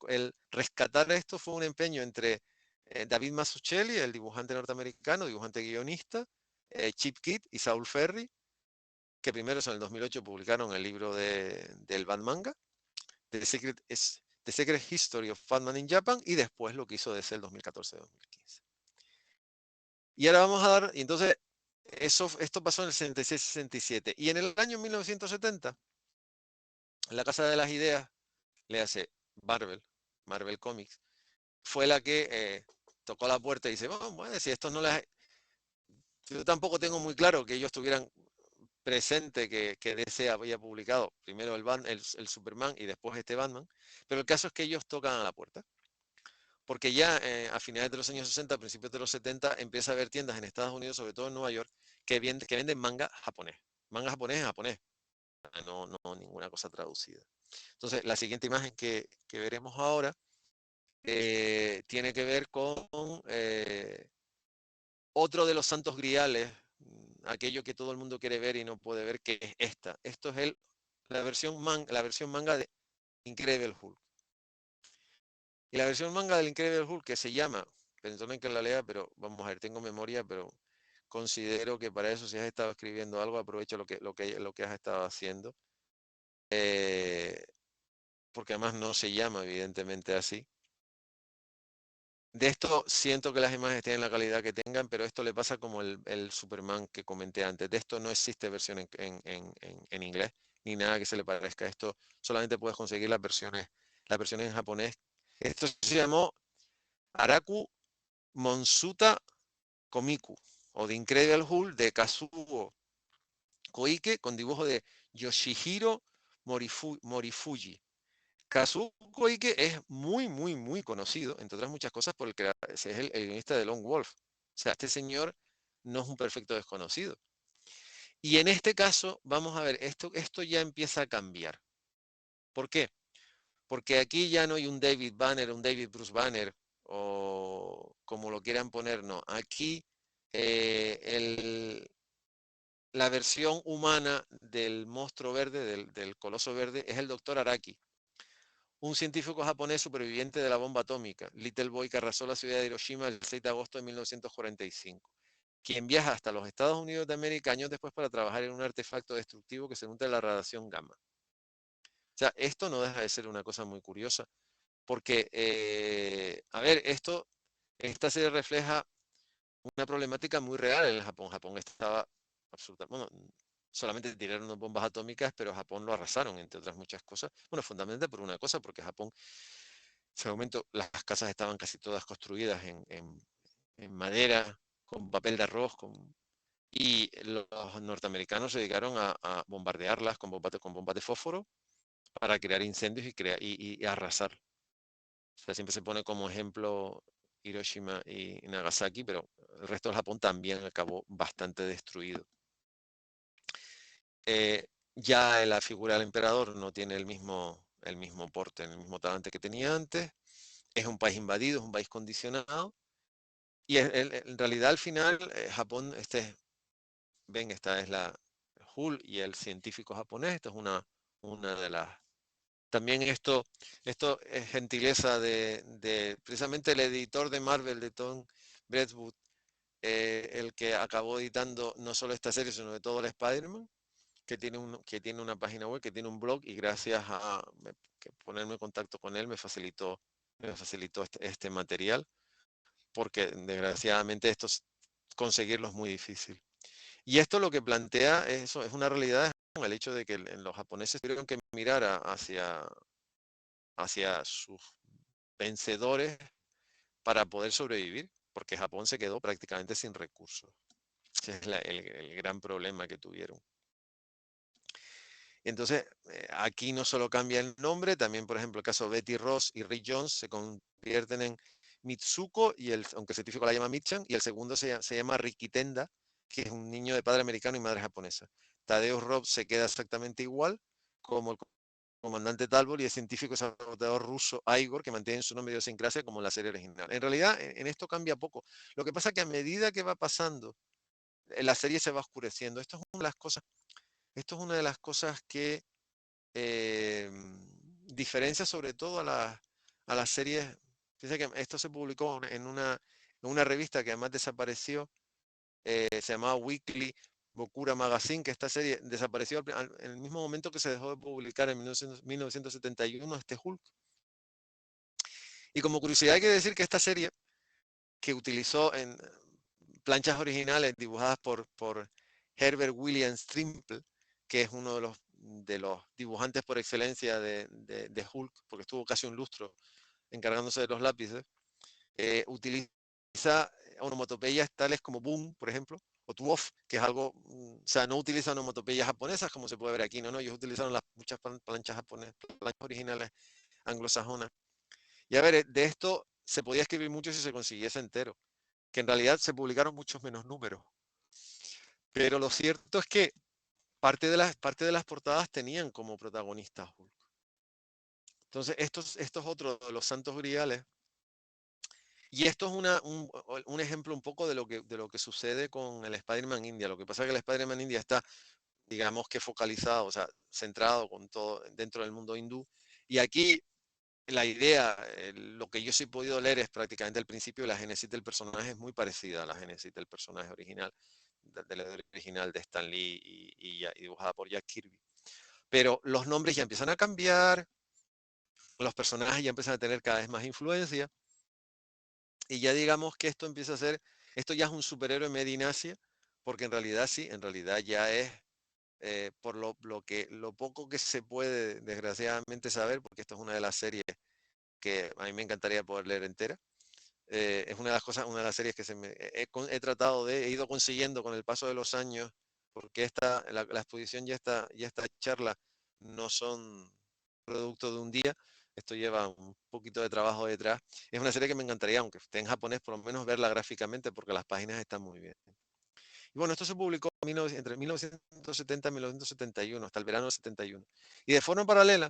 el rescatar esto fue un empeño entre David Mazzucchelli, el dibujante norteamericano, dibujante guionista, Chip Kidd y Saul Ferry, que primero en el 2008 publicaron el libro del Batmanga, The Secret History of Batman in Japan, y después lo que hizo DC el 2014-2015. Y ahora vamos a dar, y entonces, esto pasó en el 66-67, y en el año 1970, la Casa de las Ideas le hace Marvel Comics, fue la que tocó la puerta y dice, bueno, si esto no les... Yo tampoco tengo muy claro que ellos tuvieran presente que DC había publicado, primero el Superman y después este Batman, pero el caso es que ellos tocan a la puerta, porque ya a finales de los años 60, principios de los 70, empieza a haber tiendas en Estados Unidos, sobre todo en Nueva York, que venden manga japonés en japonés, no ninguna cosa traducida. Entonces, la siguiente imagen que veremos ahora tiene que ver con otro de los santos griales, aquello que todo el mundo quiere ver y no puede ver, que es esta. Esto es la versión manga de Incredible Hulk. Y la versión manga del Incredible Hulk que se llama, perdonen que la lea, pero vamos a ver, tengo memoria, pero considero que para eso si has estado escribiendo algo, aprovecho lo que has estado haciendo. Porque además no se llama evidentemente así. De esto siento que las imágenes tienen la calidad que tengan, pero esto le pasa como el Superman que comenté antes. De esto no existe versión en inglés, ni nada que se le parezca. Esto solamente puedes conseguir las versiones en japonés. Esto se llamó Araku Monsuta Komiku, o The Incredible Hulk de Kazuo Koike, con dibujo de Yoshihiro Morifuji. Kazuo Koike es muy conocido, entre otras muchas cosas, por es el guionista de Lone Wolf. O sea, este señor no es un perfecto desconocido. Y en este caso, vamos a ver, esto ya empieza a cambiar. ¿Por qué? Porque aquí ya no hay un David Banner, un David Bruce Banner, o como lo quieran poner, no. Aquí la versión humana del monstruo verde, del coloso verde, es el Dr. Araki, un científico japonés superviviente de la bomba atómica, Little Boy, que arrasó la ciudad de Hiroshima el 6 de agosto de 1945, quien viaja hasta los Estados Unidos de América años después para trabajar en un artefacto destructivo que se nutre de la radiación gamma. O sea, esto no deja de ser una cosa muy curiosa, porque, a ver, esta serie refleja una problemática muy real en el Japón. Japón estaba absolutamente, bueno, solamente tiraron unas bombas atómicas, pero Japón lo arrasaron, entre otras muchas cosas. Bueno, fundamentalmente por una cosa, porque Japón, en ese momento, las casas estaban casi todas construidas en madera, con papel de arroz, y los norteamericanos se dedicaron a bombardearlas con bombas de fósforo para crear incendios y arrasar. O sea, siempre se pone como ejemplo Hiroshima y Nagasaki, pero el resto del Japón también acabó bastante destruido. Ya la figura del emperador no tiene el mismo porte, el mismo talante que tenía antes. Es un país invadido, es un país condicionado. Y en realidad al final Japón, ven, esta es la Hull y el científico japonés. Esta es una de las... También esto es gentileza de precisamente el editor de Marvel, de Tom Breadwood, el que acabó editando no solo esta serie, sino de todo el Spider-Man, que tiene una página web, que tiene un blog, y gracias a ponerme en contacto con él me facilitó este material, porque desgraciadamente conseguirlo es muy difícil. Y esto lo que plantea eso es una realidad, el hecho de que los japoneses tuvieron que mirar hacia sus vencedores para poder sobrevivir, porque Japón se quedó prácticamente sin recursos. Ese es el gran problema que tuvieron. Entonces, aquí no solo cambia el nombre, también, por ejemplo, el caso de Betty Ross y Rick Jones se convierten en Mitsuko, aunque el científico la llama Michan, y el segundo se llama Rikitenda, que es un niño de padre americano y madre japonesa. Tadeusz Robb se queda exactamente igual como el comandante Talbot, y el científico sabotador ruso Igor, que mantiene su nombre de idiosincrasia como en la serie original. En realidad, en esto cambia poco. Lo que pasa es que a medida que va pasando, la serie se va oscureciendo. Esto es una de las cosas que diferencia sobre todo a las series. Fíjense que esto se publicó en una revista que además desapareció, se llamaba Weekly Bokura Magazine, que esta serie desapareció en el mismo momento que se dejó de publicar en 1971 este Hulk. Y como curiosidad hay que decir que esta serie, que utilizó en planchas originales dibujadas por Herbert William Trimble, que es uno de los dibujantes por excelencia de Hulk, porque estuvo casi un lustro encargándose de los lápices, utiliza onomatopeyas tales como boom, por ejemplo, o tuof, que es algo, o sea, no utilizan onomatopeyas japonesas como se puede ver aquí, no, ellos utilizaron las muchas planchas japonesas, planchas originales anglosajonas. Y a ver, de esto se podía escribir mucho si se consiguiese entero, que en realidad se publicaron muchos menos números. Pero lo cierto es que parte de las portadas tenían como protagonista a Hulk. Entonces, esto es otro de los santos griales. Y esto es un ejemplo un poco de lo que sucede con el Spider-Man India. Lo que pasa es que el Spider-Man India está, digamos que focalizado, o sea, centrado con todo dentro del mundo hindú. Y aquí la idea, lo que yo sí he podido leer es prácticamente el principio, la génesis del personaje es muy parecida a la génesis del personaje original, del original de Stan Lee y dibujada por Jack Kirby. Pero los nombres ya empiezan a cambiar, los personajes ya empiezan a tener cada vez más influencia, y ya digamos que esto empieza a ser, esto ya es un superhéroe medinacia, porque en realidad sí, en realidad ya es, por lo poco que se puede desgraciadamente saber, porque esto es una de las series que a mí me encantaría poder leer entera. Es una de las cosas, una de las series que he tratado he ido consiguiendo con el paso de los años, porque la exposición y esta charla no son producto de un día, esto lleva un poquito de trabajo detrás. Es una serie que me encantaría, aunque esté en japonés, por lo menos verla gráficamente, porque las páginas están muy bien. Y bueno, esto se publicó entre 1970 y 1971, hasta el verano del 71. Y de forma paralela,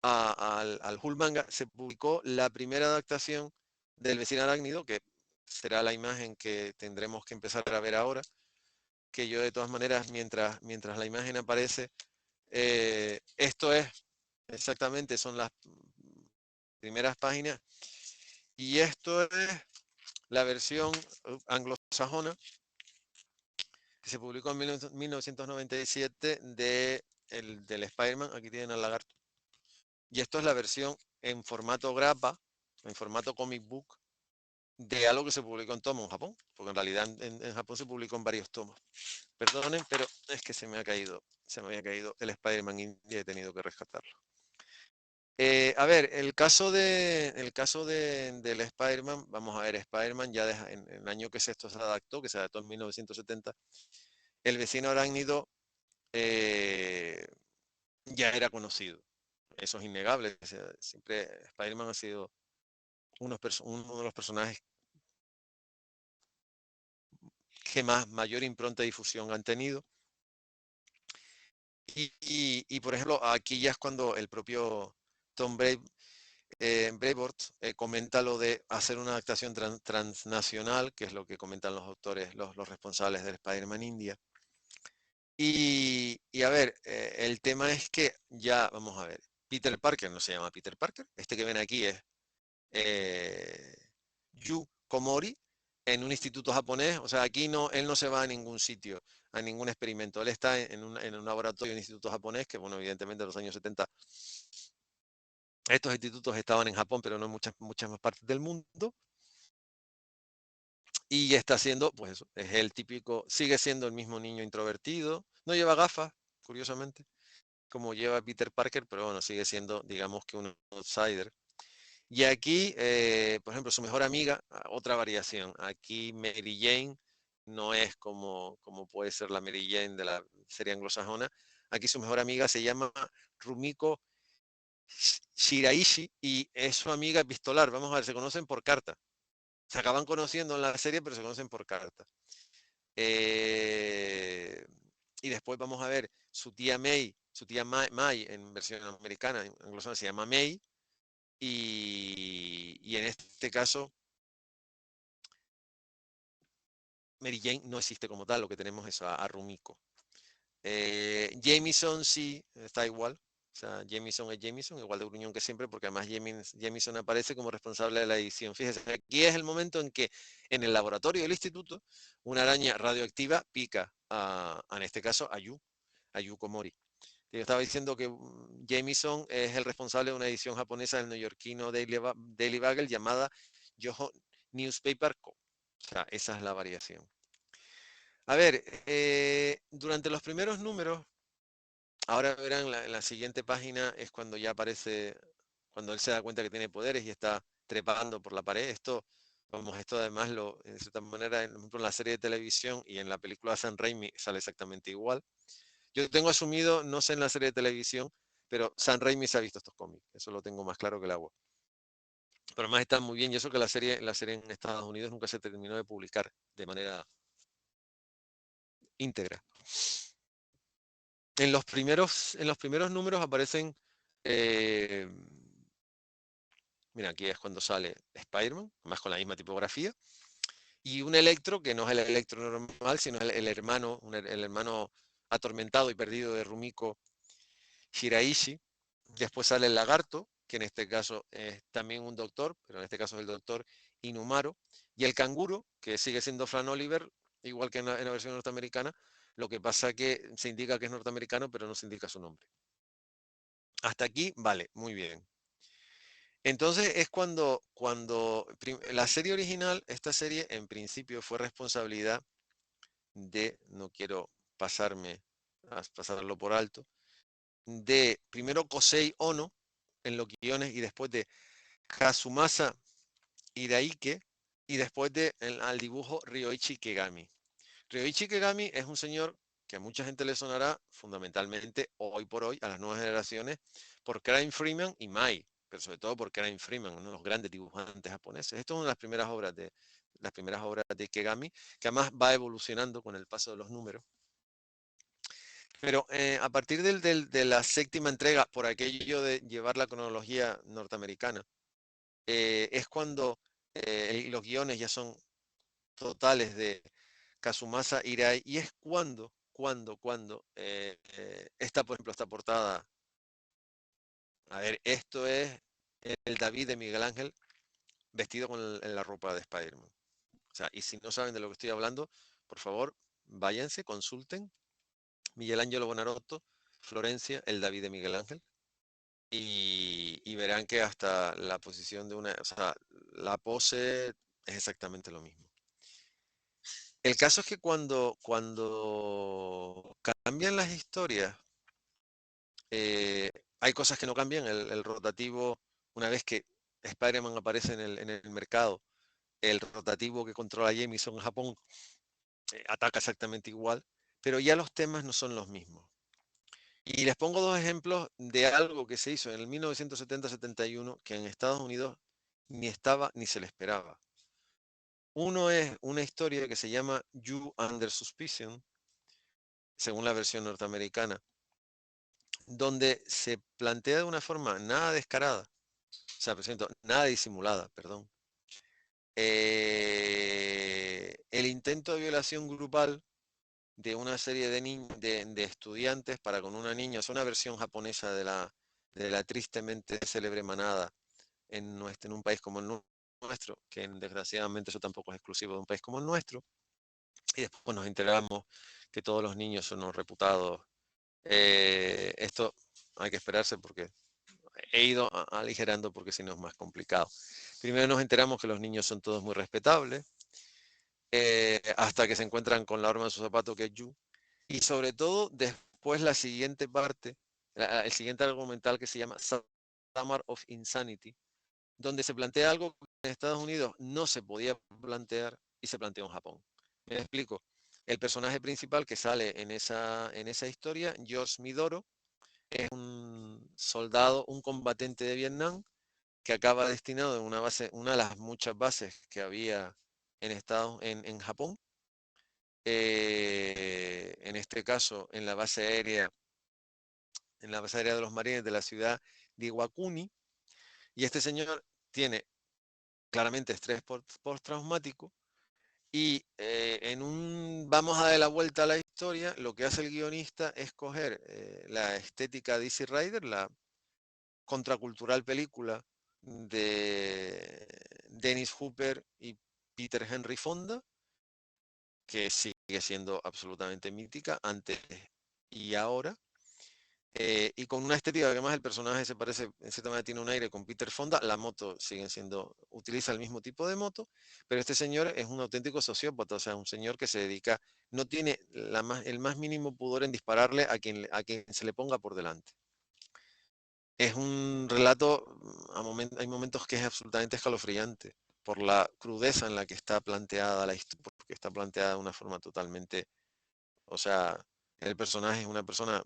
al Hulk manga se publicó la primera adaptación del vecino arácnido, que será la imagen que tendremos que empezar a ver ahora, que yo de todas maneras, mientras la imagen aparece, esto es exactamente, son las primeras páginas, y esto es la versión anglosajona que se publicó en 1997 del Spider-Man. Aquí tienen al lagarto. Y esto es la versión en formato grapa, en formato comic book, de algo que se publicó en tomo en Japón, porque en realidad en Japón se publicó en varios tomos. Perdonen, pero es que se me había caído el Spider-Man y he tenido que rescatarlo. A ver, del Spider-Man, vamos a ver, Spider-Man ya en el año que esto se adaptó, que se adaptó en 1970, el vecino arácnido ya era conocido. Eso es innegable. O sea, siempre Spider-Man ha sido uno de los personajes que mayor impronta de difusión han tenido. Por ejemplo, aquí ya es cuando el propio Tom Brevoort comenta lo de hacer una adaptación transnacional, que es lo que comentan los autores, los responsables del Spider-Man India. A ver, el tema es que ya, vamos a ver, Peter Parker no se llama Peter Parker, este que ven aquí es eh, Yu Komori en un instituto japonés. O sea, aquí no, él no se va a ningún sitio, a ningún experimento. Él está en un laboratorio, un instituto japonés, que bueno, evidentemente en los años 70 estos institutos estaban en Japón, pero no en muchas más partes del mundo. Y está siendo, pues eso, es el típico, sigue siendo el mismo niño introvertido, no lleva gafas, curiosamente, como lleva Peter Parker, pero bueno, sigue siendo, digamos que un outsider. Y aquí, por ejemplo, su mejor amiga, otra variación. Aquí Mary Jane no es como puede ser la Mary Jane de la serie anglosajona. Aquí su mejor amiga se llama Rumiko Shiraishi y es su amiga epistolar. Vamos a ver, se conocen por carta. Se acaban conociendo en la serie, pero se conocen por carta. Eh, y después vamos a ver su tía May, su tía May en versión americana, en anglosajona se llama May. Y en este caso, Mary Jane no existe como tal, lo que tenemos es a Rumiko. Jameson sí está igual. O sea, Jameson es Jameson, igual de gruñón que siempre, porque además Jameson aparece como responsable de la edición. Fíjese, aquí es el momento en que en el laboratorio del instituto una araña radioactiva pica en este caso, a Yu Komori. Yo estaba diciendo que Jameson es el responsable de una edición japonesa del neoyorquino Daily Bugle llamada Yoho Newspaper Co. O sea, esa es la variación. A ver, durante los primeros números, ahora verán en la siguiente página es cuando ya aparece, cuando él se da cuenta que tiene poderes y está trepando por la pared. Esto Vamos, esto además, de cierta manera, por ejemplo, en la serie de televisión y en la película de Sam Raimi sale exactamente igual. Yo tengo asumido, no sé en la serie de televisión, pero Sam Raimi se ha visto estos cómics. Eso lo tengo más claro que el agua. Pero además está muy bien, y eso que la serie en Estados Unidos nunca se terminó de publicar de manera íntegra. En los primeros números aparecen, eh, mira, aquí es cuando sale Spider-Man, más con la misma tipografía, y un Electro que no es el Electro normal, sino el hermano, el hermano atormentado y perdido de Rumiko Shiraishi. Después sale el Lagarto, que en este caso es también un doctor, pero en este caso es el doctor Inumaro, y el Canguro, que sigue siendo Fran Oliver, igual que en la versión norteamericana, lo que pasa que se indica que es norteamericano, pero no se indica su nombre. Hasta aquí, vale, muy bien. Entonces es cuando la serie original, esta serie en principio fue responsabilidad de, no quiero pasarlo por alto, de primero Kosei Ono en los guiones y después de Kazumasa Hiraike y después al dibujo Ryoichi Kegami. Ryoichi Kegami es un señor que a mucha gente le sonará fundamentalmente hoy por hoy a las nuevas generaciones por Crime Freeman y Mai, pero sobre todo por Crime Freeman, uno de los grandes dibujantes japoneses. Esto es una de las primeras obras de Kegami, que además va evolucionando con el paso de los números. Pero a partir de la séptima entrega, por aquello de llevar la cronología norteamericana, es cuando los guiones ya son totales de Kazumasa Hirai y es cuando esta, por ejemplo, esta portada, a ver, esto es el David de Miguel Ángel vestido en la ropa de Spider-Man. O sea, y si no saben de lo que estoy hablando, por favor, váyanse, consulten Miguel Ángelo Bonarotto, Florencia, el David de Miguel Ángel, y verán que hasta la posición o sea, la pose es exactamente lo mismo. El caso es que cuando cambian las historias, hay cosas que no cambian. El rotativo, una vez que Spider-Man aparece en el mercado, el rotativo que controla Jameson en Japón ataca exactamente igual, pero ya los temas no son los mismos. Y les pongo dos ejemplos de algo que se hizo en el 1970-71 que en Estados Unidos ni estaba ni se le esperaba. Uno es una historia que se llama You Under Suspicion, según la versión norteamericana, donde se plantea de una forma nada descarada, o sea, presento, nada disimulada, perdón, el intento de violación grupal de una serie de estudiantes para con una niña. Es una versión japonesa de la tristemente célebre manada en un país como el nuestro, que desgraciadamente eso tampoco es exclusivo de un país como el nuestro. Y después nos enteramos que todos los niños son los reputados. Esto hay que esperarse porque he ido aligerando porque si no es más complicado. Primero nos enteramos que los niños son todos muy respetables, hasta que se encuentran con la arma de su zapato que es Yu. Y sobre todo después la siguiente parte, el siguiente argumental que se llama Summer of Insanity, donde se plantea algo que en Estados Unidos no se podía plantear y se planteó en Japón. Me explico. El personaje principal que sale en esa historia, George Midoro, es un soldado, un combatiente de Vietnam que acaba destinado en una de las muchas bases que había en Japón, en este caso en la base aérea de los marines de la ciudad de Iwakuni, y este señor tiene claramente estrés postraumático y vamos a dar la vuelta a la historia, lo que hace el guionista es coger la estética de Easy Rider, la contracultural película de Dennis Hopper y Peter Henry Fonda, que sigue siendo absolutamente mítica antes y ahora, y con una estética que además el personaje se parece, en cierta manera tiene un aire con Peter Fonda, la moto utiliza el mismo tipo de moto, pero este señor es un auténtico sociópata, o sea, un señor que se dedica, no tiene el más mínimo pudor en dispararle a quien se le ponga por delante. Es un relato, hay momentos que es absolutamente escalofriante. por la crudeza en la que está planteada la historia, porque está planteada de una forma totalmente, o sea, el personaje es una persona,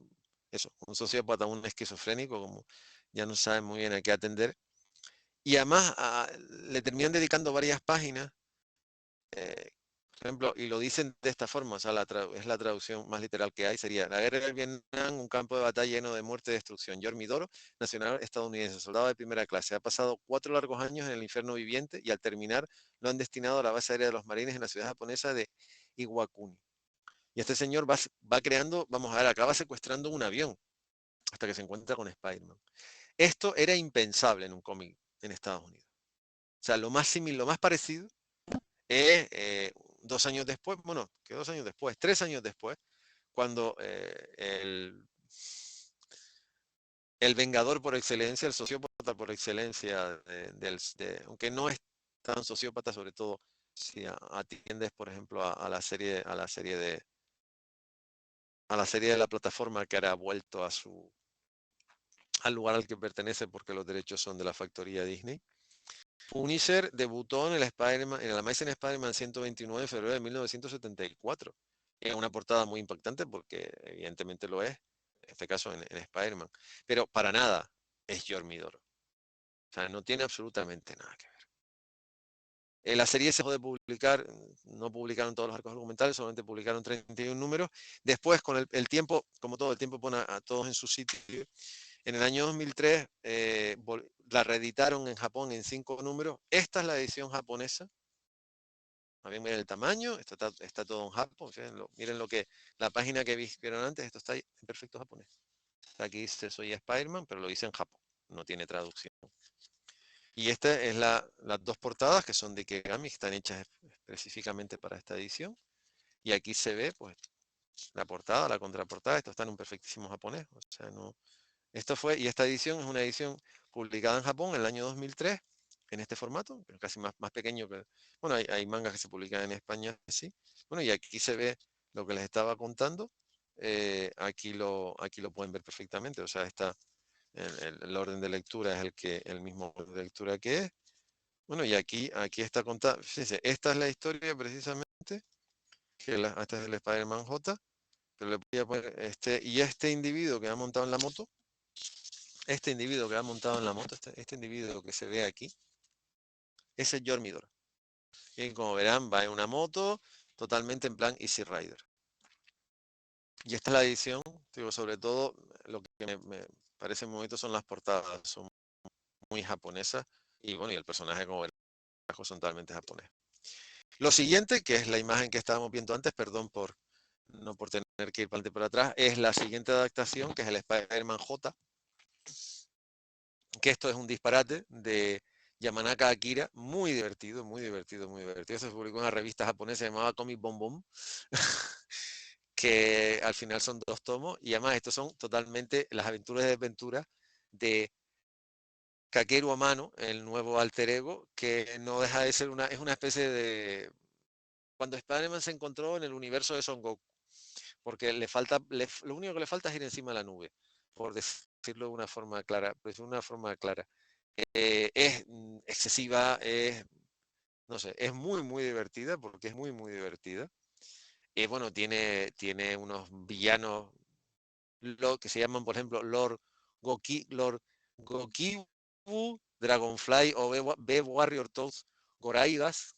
eso, un sociópata, un esquizofrénico, como ya no sabe muy bien a qué atender, y además le terminan dedicando varias páginas, eh, por ejemplo, y lo dicen de esta forma, o sea, es la traducción más literal que hay, sería la guerra del Vietnam, un campo de batalla lleno de muerte y destrucción. Yormi Doro, nacional estadounidense, soldado de primera clase, ha pasado 4 largos años en el infierno viviente y al terminar lo han destinado a la base aérea de los marines en la ciudad japonesa de Iwakuni. Y este señor va creando, vamos a ver, acaba secuestrando un avión hasta que se encuentra con Spider-Man. Esto era impensable en un cómic en Estados Unidos. O sea, lo más similar, lo más parecido es 2 años después, bueno, que 2 años después, 3 años después, cuando el vengador por excelencia, el sociópata por excelencia, aunque no es tan sociópata, sobre todo si atiendes, por ejemplo, a la serie, a la serie de la plataforma que hará vuelto al lugar al que pertenece porque los derechos son de la factoría Disney. Punisher debutó en el Amazing Spider-Man 129 de febrero de 1974. Es una portada muy importante porque evidentemente lo es, en este caso en Spider-Man. Pero para nada es Yormi Doro. O sea, no tiene absolutamente nada que ver. La serie se dejó de publicar, no publicaron todos los arcos argumentales, solamente publicaron 31 números. Después, con el tiempo, como todo, el tiempo pone a todos en su sitio. En el año 2003 la reeditaron en Japón en 5 números. Esta es la edición japonesa. Miren el tamaño, está todo en Japón. Miren la página que vieron antes, esto está ahí en perfecto japonés. Aquí dice soy Spider-Man, pero lo dice en Japón, no tiene traducción. Y esta es las dos portadas que son de Ikegami, que están hechas específicamente para esta edición. Y aquí se ve pues la portada, la contraportada, esto está en un perfectísimo japonés. O sea, no, y esta edición es una edición publicada en Japón en el año 2003, en este formato, pero casi más pequeño. Bueno, hay mangas que se publican en España, sí. Bueno, y aquí se ve lo que les estaba contando. Aquí lo pueden ver perfectamente. O sea, el orden de lectura es el mismo orden de lectura que es. Bueno, y aquí está contada. Fíjense, esta es la historia precisamente, esta es el Spider-Man J. Pero le voy a poner este individuo que ha montado en la moto. Este individuo que ha montado en la moto, este individuo que se ve aquí, ese es Yormi Doro. Y como verán, va en una moto totalmente en plan Easy Rider. Y esta es la edición, digo, sobre todo lo que me parece muy bonito son las portadas, son muy japonesas. Y bueno, y el personaje, como verán, son totalmente japonés. Lo siguiente, que es la imagen que estábamos viendo antes, perdón no por tener que ir para adelante y para atrás, es la siguiente adaptación, que es el Spider-Man J, que esto es un disparate de Yamanaka Akira, muy divertido, muy divertido, muy divertido. Se publicó en una revista japonesa llamada Comic Bom Bom, que al final son 2 tomos, y además estos son totalmente las aventuras de desventura de Kakeru Amano, el nuevo alter ego, que no deja de ser es una especie de... Cuando Spider-Man se encontró en el universo de Son Goku, porque lo único que le falta es ir encima de la nube, por decirlo de una forma clara, es excesiva, no sé, es muy, muy divertida, porque es muy, muy divertida. Bueno, tiene unos villanos que se llaman, por ejemplo, Lord Gokibu, Dragonfly o B-Warrior Toads, Goraigas,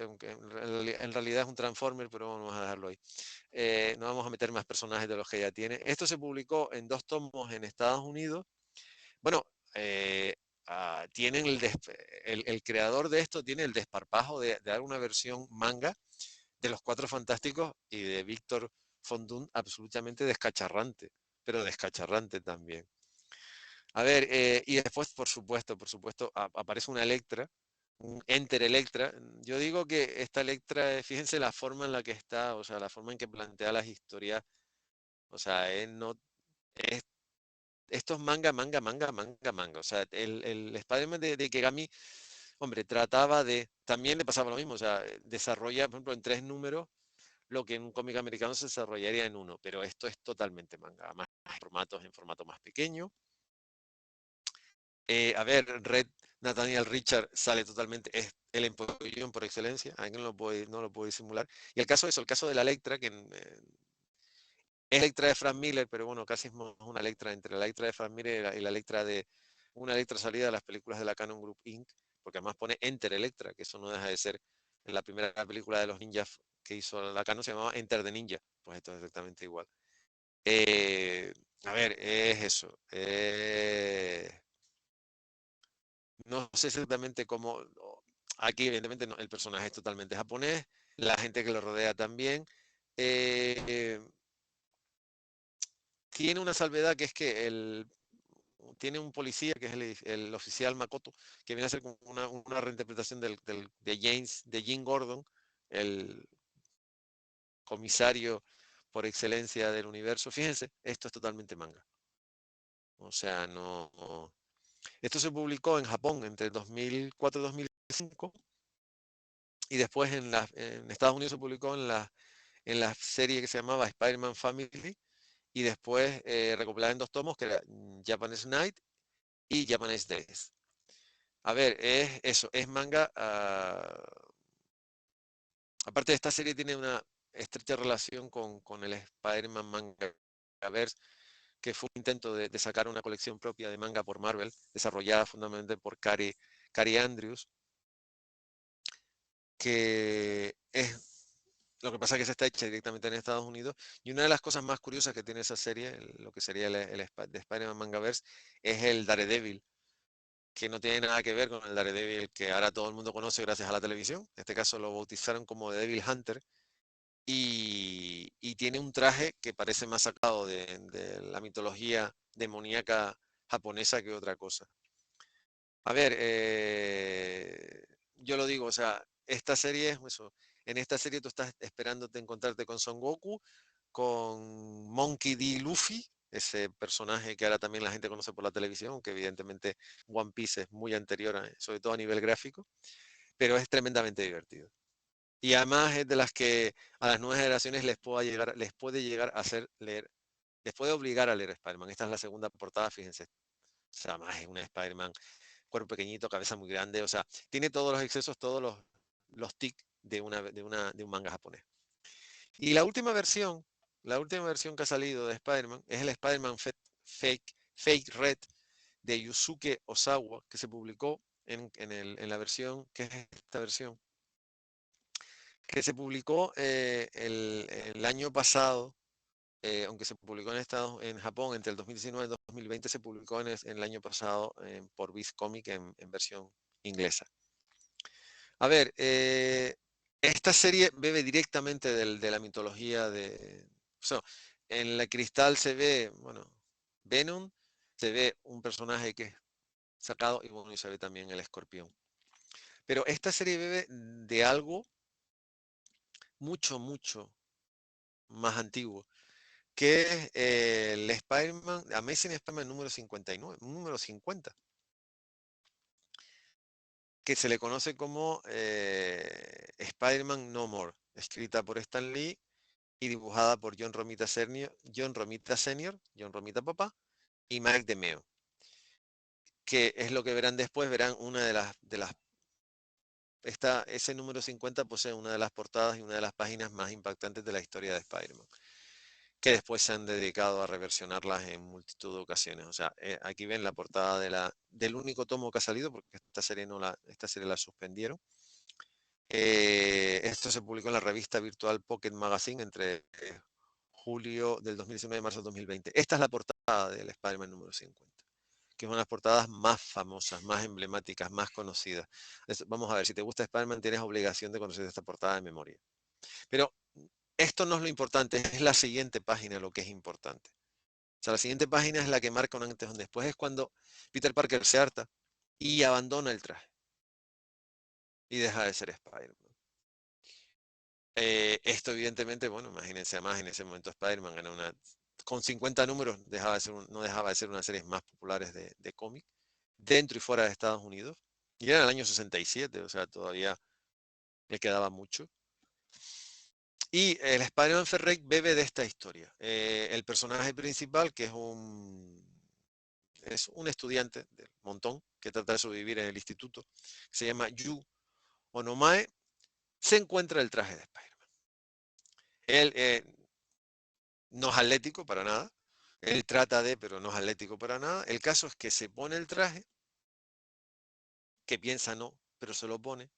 aunque en realidad es un Transformer, pero vamos a dejarlo ahí. No vamos a meter más personajes de los que ya tiene. Esto se publicó en 2 tomos en Estados Unidos. Bueno, tienen el creador de esto tiene el desparpajo de dar una versión manga de los 4 Fantásticos y de Víctor Fondún absolutamente descacharrante, pero descacharrante también. A ver, y después, por supuesto, aparece una Electra, un Enter Electra. Yo digo que esta Electra, fíjense la forma en la que está, o sea, la forma en que plantea las historias, o sea, no, es esto es manga, manga, manga, manga, manga. O sea, el Spider-Man de Ikegami, hombre, también le pasaba lo mismo, o sea, desarrolla, por ejemplo, en 3 números lo que en un cómic americano se desarrollaría en 1, pero esto es totalmente manga, en formato más pequeño. A ver, Red Nathaniel Richard sale totalmente, es el empollón por excelencia, alguien no lo puede disimular. Y el caso de eso, el caso de la Electra, que es Electra de Frank Miller, pero bueno, casi es una Electra entre la Electra de Frank Miller y la Electra de una Electra salida de las películas de la Canon Group Inc., porque además pone Enter Electra, que eso no deja de ser en la primera película de los ninjas que hizo la Canon, se llamaba Enter the Ninja, pues esto es exactamente igual. Eh, a ver, es eso. No sé exactamente cómo. Aquí, evidentemente, el personaje es totalmente japonés, la gente que lo rodea también. Eh, tiene una salvedad que es que tiene un policía, que es el oficial Makoto, que viene a ser como una reinterpretación de Jim Gordon, el comisario por excelencia del universo. Fíjense, esto es totalmente manga. O sea, no. Esto se publicó en Japón entre 2004 y 2005 y después en Estados Unidos se publicó en la serie que se llamaba Spider-Man Family y después recopilada en 2 tomos que era Japanese Night y Japanese Days. A ver, es eso, es manga. Aparte de esta serie tiene una estrecha relación con el Spider-Man Mangaverse, que fue un intento de sacar una colección propia de manga por Marvel, desarrollada fundamentalmente por Cary Andrews, que es lo que pasa es que se está hecha directamente en Estados Unidos. Y una de las cosas más curiosas que tiene esa serie, lo que sería de Spider-Man Mangaverse, es el Daredevil, que no tiene nada que ver con el Daredevil que ahora todo el mundo conoce gracias a la televisión. En este caso lo bautizaron como The Devil Hunter. Y tiene un traje que parece más sacado de la mitología demoníaca japonesa que otra cosa. A ver, yo lo digo, o sea, esta serie es eso. En esta serie tú estás esperándote encontrarte con Son Goku, con Monkey D. Luffy, ese personaje que ahora también la gente conoce por la televisión, que evidentemente One Piece es muy anterior, sobre todo a nivel gráfico, pero es tremendamente divertido. Y además es de las que a las nuevas generaciones les puede llegar a hacer leer, les puede obligar a leer Spider-Man. Esta es la segunda portada, fíjense. O sea, más es un Spider-Man, cuerpo pequeñito, cabeza muy grande, o sea, tiene todos los excesos, todos los tics de un manga japonés. Y la última versión que ha salido de Spider-Man es el Spider-Man Fake Red de Yusuke Osawa, que se publicó en la versión, que es esta versión, que se publicó el año pasado, aunque se publicó en Japón entre el 2019 y el 2020, se publicó en el año pasado por Viz Comic en versión inglesa. A ver, esta serie bebe directamente de la mitología de. O sea, en la Cristal se ve, bueno, Venom, se ve un personaje que es sacado y bueno, y se ve también el escorpión. Pero esta serie bebe de algo mucho, mucho más antiguo, que es el Spider-Man, Amazing Spider-Man número 59, número 50, que se le conoce como Spider-Man No More, escrita por Stan Lee y dibujada por John Romita Sr., John Romita Papá y Mike DeMeo, que es lo que verán después, verán una ese número 50 posee una de las portadas y una de las páginas más impactantes de la historia de Spider-Man, que después se han dedicado a reversionarlas en multitud de ocasiones. O sea, aquí ven la portada del único tomo que ha salido, porque esta serie la suspendieron. Esto se publicó en la revista virtual Pocket Magazine entre julio del 2019 y marzo del 2020. Esta es la portada del Spider-Man número 50, que es una de las portadas más famosas, más emblemáticas, más conocidas. Vamos a ver, si te gusta Spider-Man, tienes obligación de conocer esta portada de memoria. Pero esto no es lo importante, es la siguiente página lo que es importante. O sea, la siguiente página es la que marca un antes y un después. Es cuando Peter Parker se harta y abandona el traje y deja de ser Spider-Man. Esto evidentemente, bueno, imagínense más en ese momento Spider-Man con 50 números no dejaba de ser una de las series más populares de cómic, dentro y fuera de Estados Unidos. Y era en el año 67, o sea, todavía le quedaba mucho. Y el Spider-Man Ferrey bebe de esta historia. El personaje principal, que es es un estudiante del montón que trata de sobrevivir en el instituto, se llama Yu Onomae, se encuentra el traje de Spider-Man. Él no es atlético para nada, él trata de, pero no es atlético para nada. El caso es que se pone el traje, que piensa no, pero se lo pone.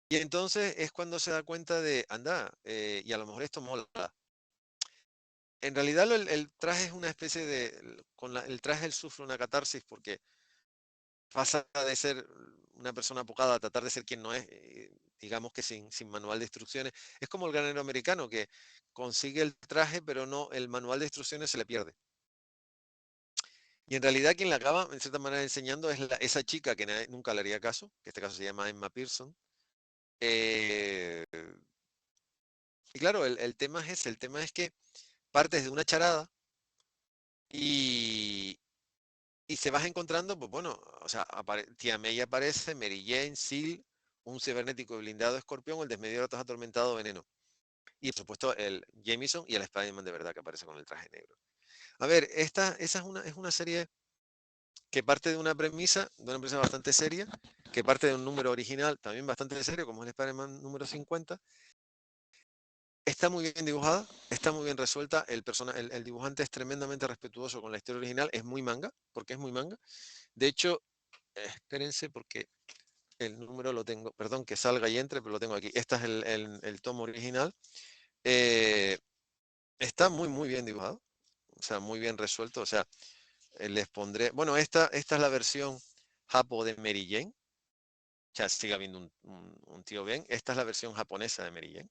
Y entonces es cuando se da cuenta de, anda, y a lo mejor esto mola. En realidad el traje es una especie de, el traje él sufre una catarsis porque pasa de ser una persona apocada a tratar de ser quien no es, digamos que sin manual de instrucciones. Es como el granero americano que consigue el traje, pero no, el manual de instrucciones se le pierde. Y en realidad quien le acaba, en cierta manera, enseñando es esa chica que nunca le haría caso, que en este caso se llama Emma Pearson. Eh, y claro, el tema es ese, el tema es que partes de una charada y, y se vas encontrando, pues bueno, o sea, Tía May aparece, Mary Jane, Seal, un cibernético blindado escorpión, el desmedido ratos atormentado veneno. Y por supuesto el Jameson y el Spider-Man de verdad que aparece con el traje negro. A ver, esa es una serie que parte de una premisa bastante seria, que parte de un número original también bastante serio, como es el Spider-Man número 50. Está muy bien dibujada, está muy bien resuelta, el dibujante es tremendamente respetuoso con la historia original, es muy manga, porque es muy manga. De hecho, espérense porque el número lo tengo, perdón que salga y entre, pero lo tengo aquí. Este es el tomo original. Eh, Está muy bien dibujado, o sea, muy bien resuelto. O sea, les pondré, bueno, esta es la versión japo de Mary Jane. O sea, sigue habiendo un tío bien. Esta es la versión japonesa de Mary Jane,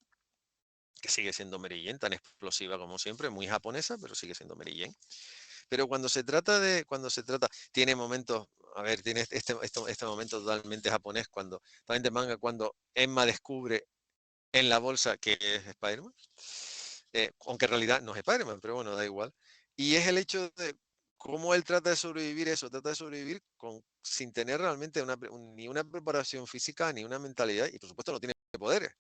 que sigue siendo Mary Jane, tan explosiva como siempre, muy japonesa, pero sigue siendo Mary Jane. Pero tiene momentos, a ver, tiene este momento totalmente japonés, totalmente manga, cuando Emma descubre en la bolsa que es Spider-Man, aunque en realidad no es Spider-Man, pero bueno, da igual. Y es el hecho de cómo él trata de sobrevivir eso, trata de sobrevivir sin tener realmente ni una preparación física, ni una mentalidad, y por supuesto no tiene poderes.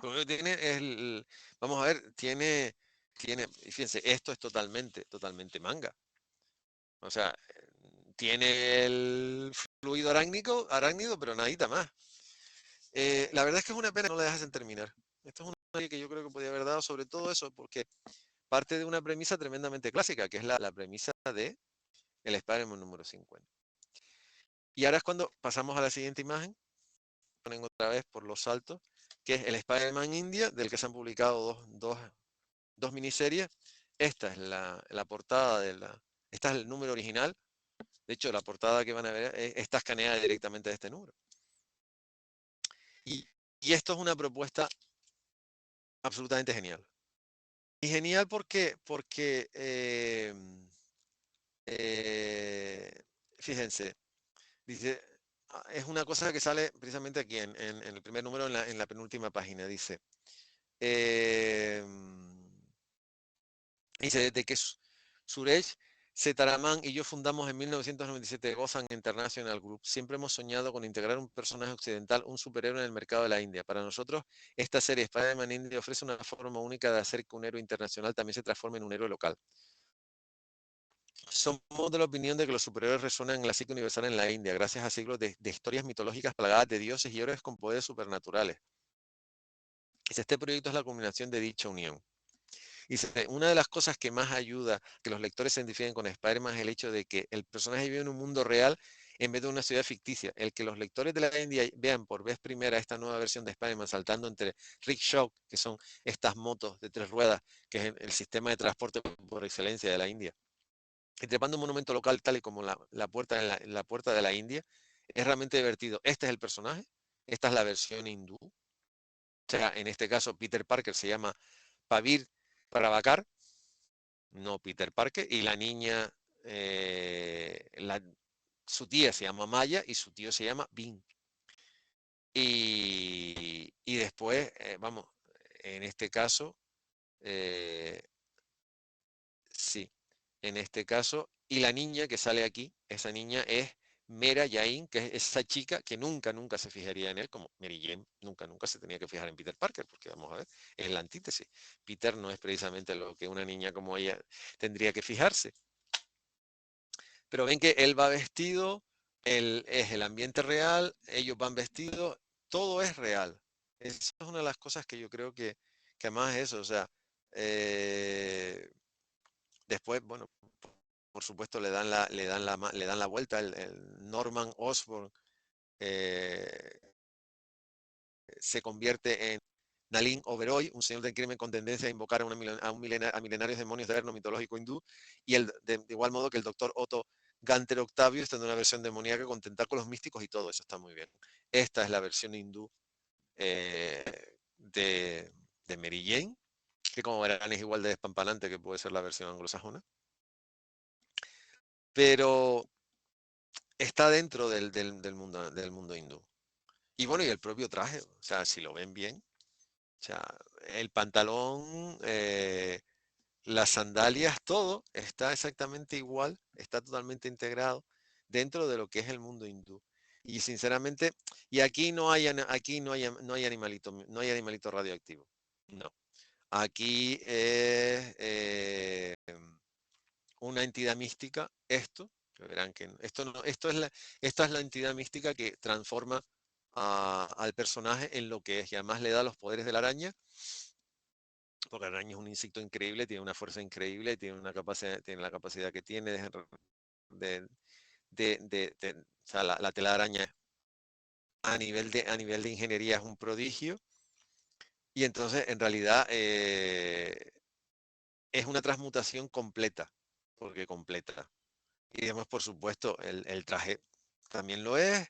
Lo único que tiene es, vamos a ver, y fíjense, esto es totalmente manga. O sea, tiene el fluido arácnido, pero nadita más. La verdad es que es una pena que no la dejas en terminar. Esto es una serie que yo creo que podía haber dado sobre todo eso, porque parte de una premisa tremendamente clásica, que es la premisa de el Spider-Man número 50. Y ahora es cuando pasamos a la siguiente imagen, ponen otra vez por los saltos, que es el Spider-Man India, del que se han publicado dos miniseries. Esta es la portada esta es el número original. De hecho, la portada que van a ver está escaneada directamente de este número. Y, y esto es una propuesta absolutamente genial. Y genial porque fíjense, dice, es una cosa que sale precisamente aquí en el primer número, en la penúltima página. Eh, dice, de que Suresh Setharaman y yo fundamos en 1997 Gotham International Group. Siempre hemos soñado con integrar un personaje occidental, un superhéroe en el mercado de la India. Para nosotros, esta serie Spider-Man India ofrece una forma única de hacer que un héroe internacional también se transforme en un héroe local. Somos de la opinión de que los superhéroes resuenan en la psique universal en la India, gracias a siglos de historias mitológicas plagadas de dioses y héroes con poderes supernaturales. Este proyecto es la culminación de dicha unión. Y una de las cosas que más ayuda a que los lectores se identifiquen con Spider-Man es el hecho de que el personaje vive en un mundo real en vez de una ciudad ficticia. El que los lectores de la India vean por vez primera esta nueva versión de Spider-Man saltando entre rickshaw, que son estas motos de 3 ruedas, que es el sistema de transporte por excelencia de la India, y trepando un monumento local tal y como la puerta de la India, es realmente divertido. Este es el personaje, esta es la versión hindú. O sea, en este caso Peter Parker se llama Pavir Prabhakar, no Peter Parker, y la niña, su tía se llama Maya y su tío se llama Bean. Y después, vamos, en este caso, eh, sí, en este caso, y la niña que sale aquí, esa niña es Mera Jain, que es esa chica que nunca se fijaría en él, como Mary Jane nunca se tenía que fijar en Peter Parker, porque vamos a ver, es la antítesis. Peter no es precisamente lo que una niña como ella tendría que fijarse. Pero ven que él va vestido, es el ambiente real, ellos van vestidos, todo es real. Esa es una de las cosas que yo creo que además es eso, o sea, eh, después, bueno, por supuesto le dan la vuelta, el Norman Osborn eh, se convierte en Nalin Oberoi, un señor del crimen con tendencia a invocar a milenarios demonios de verno mitológico hindú, y de igual modo que el doctor Otto Ganter Octavio está en una versión demoníaca con tentáculos místicos y todo eso está muy bien. Esta es la versión hindú eh, de Mary Jane, que como verán es igual de despampanante que puede ser la versión anglosajona, pero está dentro del mundo hindú. Y bueno, y el propio traje, o sea, si lo ven bien, o sea, el pantalón, las sandalias, todo está exactamente igual, está totalmente integrado dentro de lo que es el mundo hindú. Y sinceramente, y aquí no hay animalito, no hay animalito radioactivo. No. Aquí es una entidad mística, que verán que esto no, esta es la entidad mística que transforma al personaje en lo que es, y además le da los poderes de la araña, porque la araña es un insecto increíble, tiene una fuerza increíble, tiene la capacidad que tiene de, o sea, la tela de araña a nivel de ingeniería es un prodigio, y entonces en realidad es una transmutación completa, porque completa. Y además, por supuesto, el traje también lo es.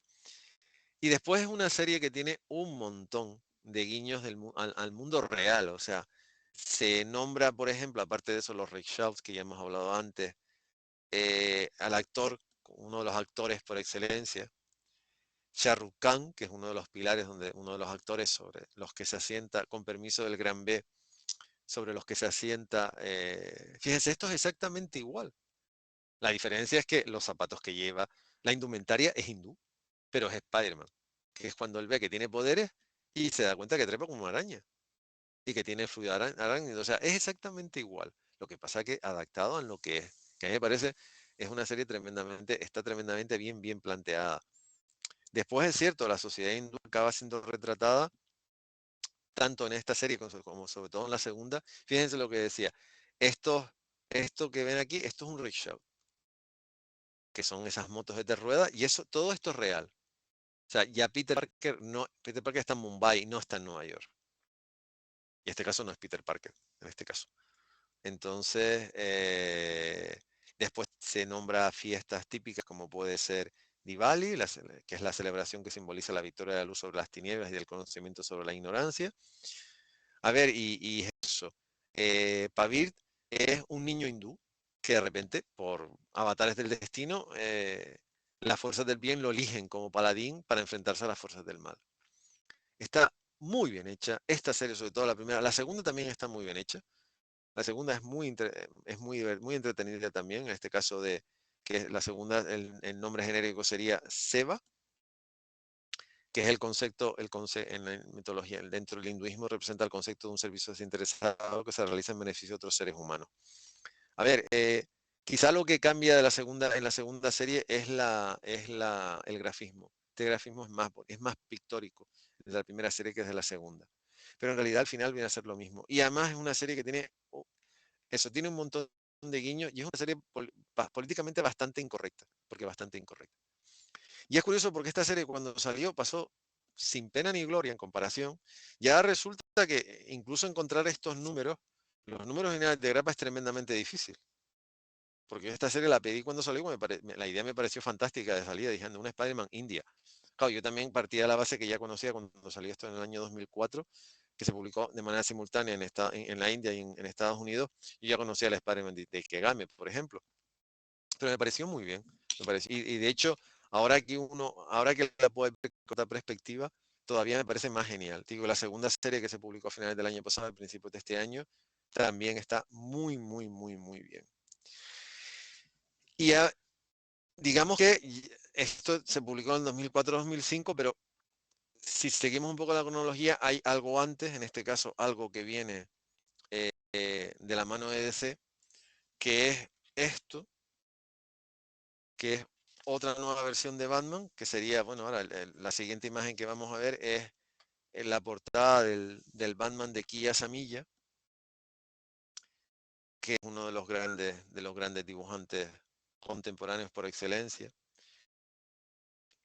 Y después es una serie que tiene un montón de guiños al mundo real. O sea, se nombra, por ejemplo, aparte de eso, los rickshaws que ya hemos hablado antes, al actor, uno de los actores por excelencia, Shah Rukh Khan, que es uno de los pilares, uno de los actores sobre los que se asienta, con permiso del Gran B, sobre los que se asienta. Fíjense, esto es exactamente igual. La diferencia es que los zapatos que lleva, la indumentaria es hindú, pero es Spider-Man, que es cuando él ve que tiene poderes y se da cuenta que trepa como una araña y que tiene fluido arácnido. O sea, es exactamente igual. Lo que pasa que adaptado a lo que es, que a mí me parece, es una serie está tremendamente bien planteada. Después es cierto, la sociedad hindú acaba siendo retratada tanto en esta serie como sobre todo en la segunda. Fíjense lo que decía. Esto que ven aquí, esto es un rickshaw, que son esas motos de ruedas, y eso, todo esto es real. O sea, ya Peter Parker está en Mumbai, no está en Nueva York. Y este caso no es Peter Parker, en este caso. Entonces, después se nombra fiestas típicas como puede ser Diwali, que es la celebración que simboliza la victoria de la luz sobre las tinieblas y del conocimiento sobre la ignorancia. A ver, y eso. Pavir es un niño hindú que de repente, por avatares del destino, las fuerzas del bien lo eligen como paladín para enfrentarse a las fuerzas del mal. Está muy bien hecha. Esta serie, sobre todo la primera. La segunda también está muy bien hecha. La segunda muy entretenida también. En este caso que la segunda, el nombre genérico sería Seva, que es en la mitología, dentro del hinduismo representa el concepto de un servicio desinteresado que se realiza en beneficio de otros seres humanos. A ver, quizá lo que cambia en la segunda serie el grafismo. Este grafismo es más pictórico de la primera serie que es de la segunda. Pero en realidad al final viene a ser lo mismo. Y además es una serie que tiene un montón de guiños y es una serie políticamente bastante incorrecta, porque bastante incorrecta. Y es curioso porque esta serie cuando salió pasó sin pena ni gloria en comparación. Ya resulta que incluso encontrar estos números, los números de grapa es tremendamente difícil. Porque esta serie la pedí cuando salió, la idea me pareció fantástica de salida, diciendo una Spider-Man India. Claro, yo también partía de la base que ya conocía cuando salió esto en el año 2004, que se publicó de manera simultánea en la India y en Estados Unidos. Yo ya conocía la Spider-Man de Kegame, por ejemplo. Pero me pareció muy bien. Y de hecho, ahora que la puedo ver con otra perspectiva, todavía me parece más genial. Digo, la segunda serie que se publicó a finales del año pasado, a principios de este año, también está muy bien. Y digamos que esto se publicó en 2004-2005, pero si seguimos un poco la cronología, hay algo antes, en este caso algo que viene de la mano de DC, que es esto, que es otra nueva versión de Batman, que sería, bueno, ahora la siguiente imagen que vamos a ver es en la portada del Batman de Kiya Samilla, que es uno de los grandes dibujantes contemporáneos por excelencia.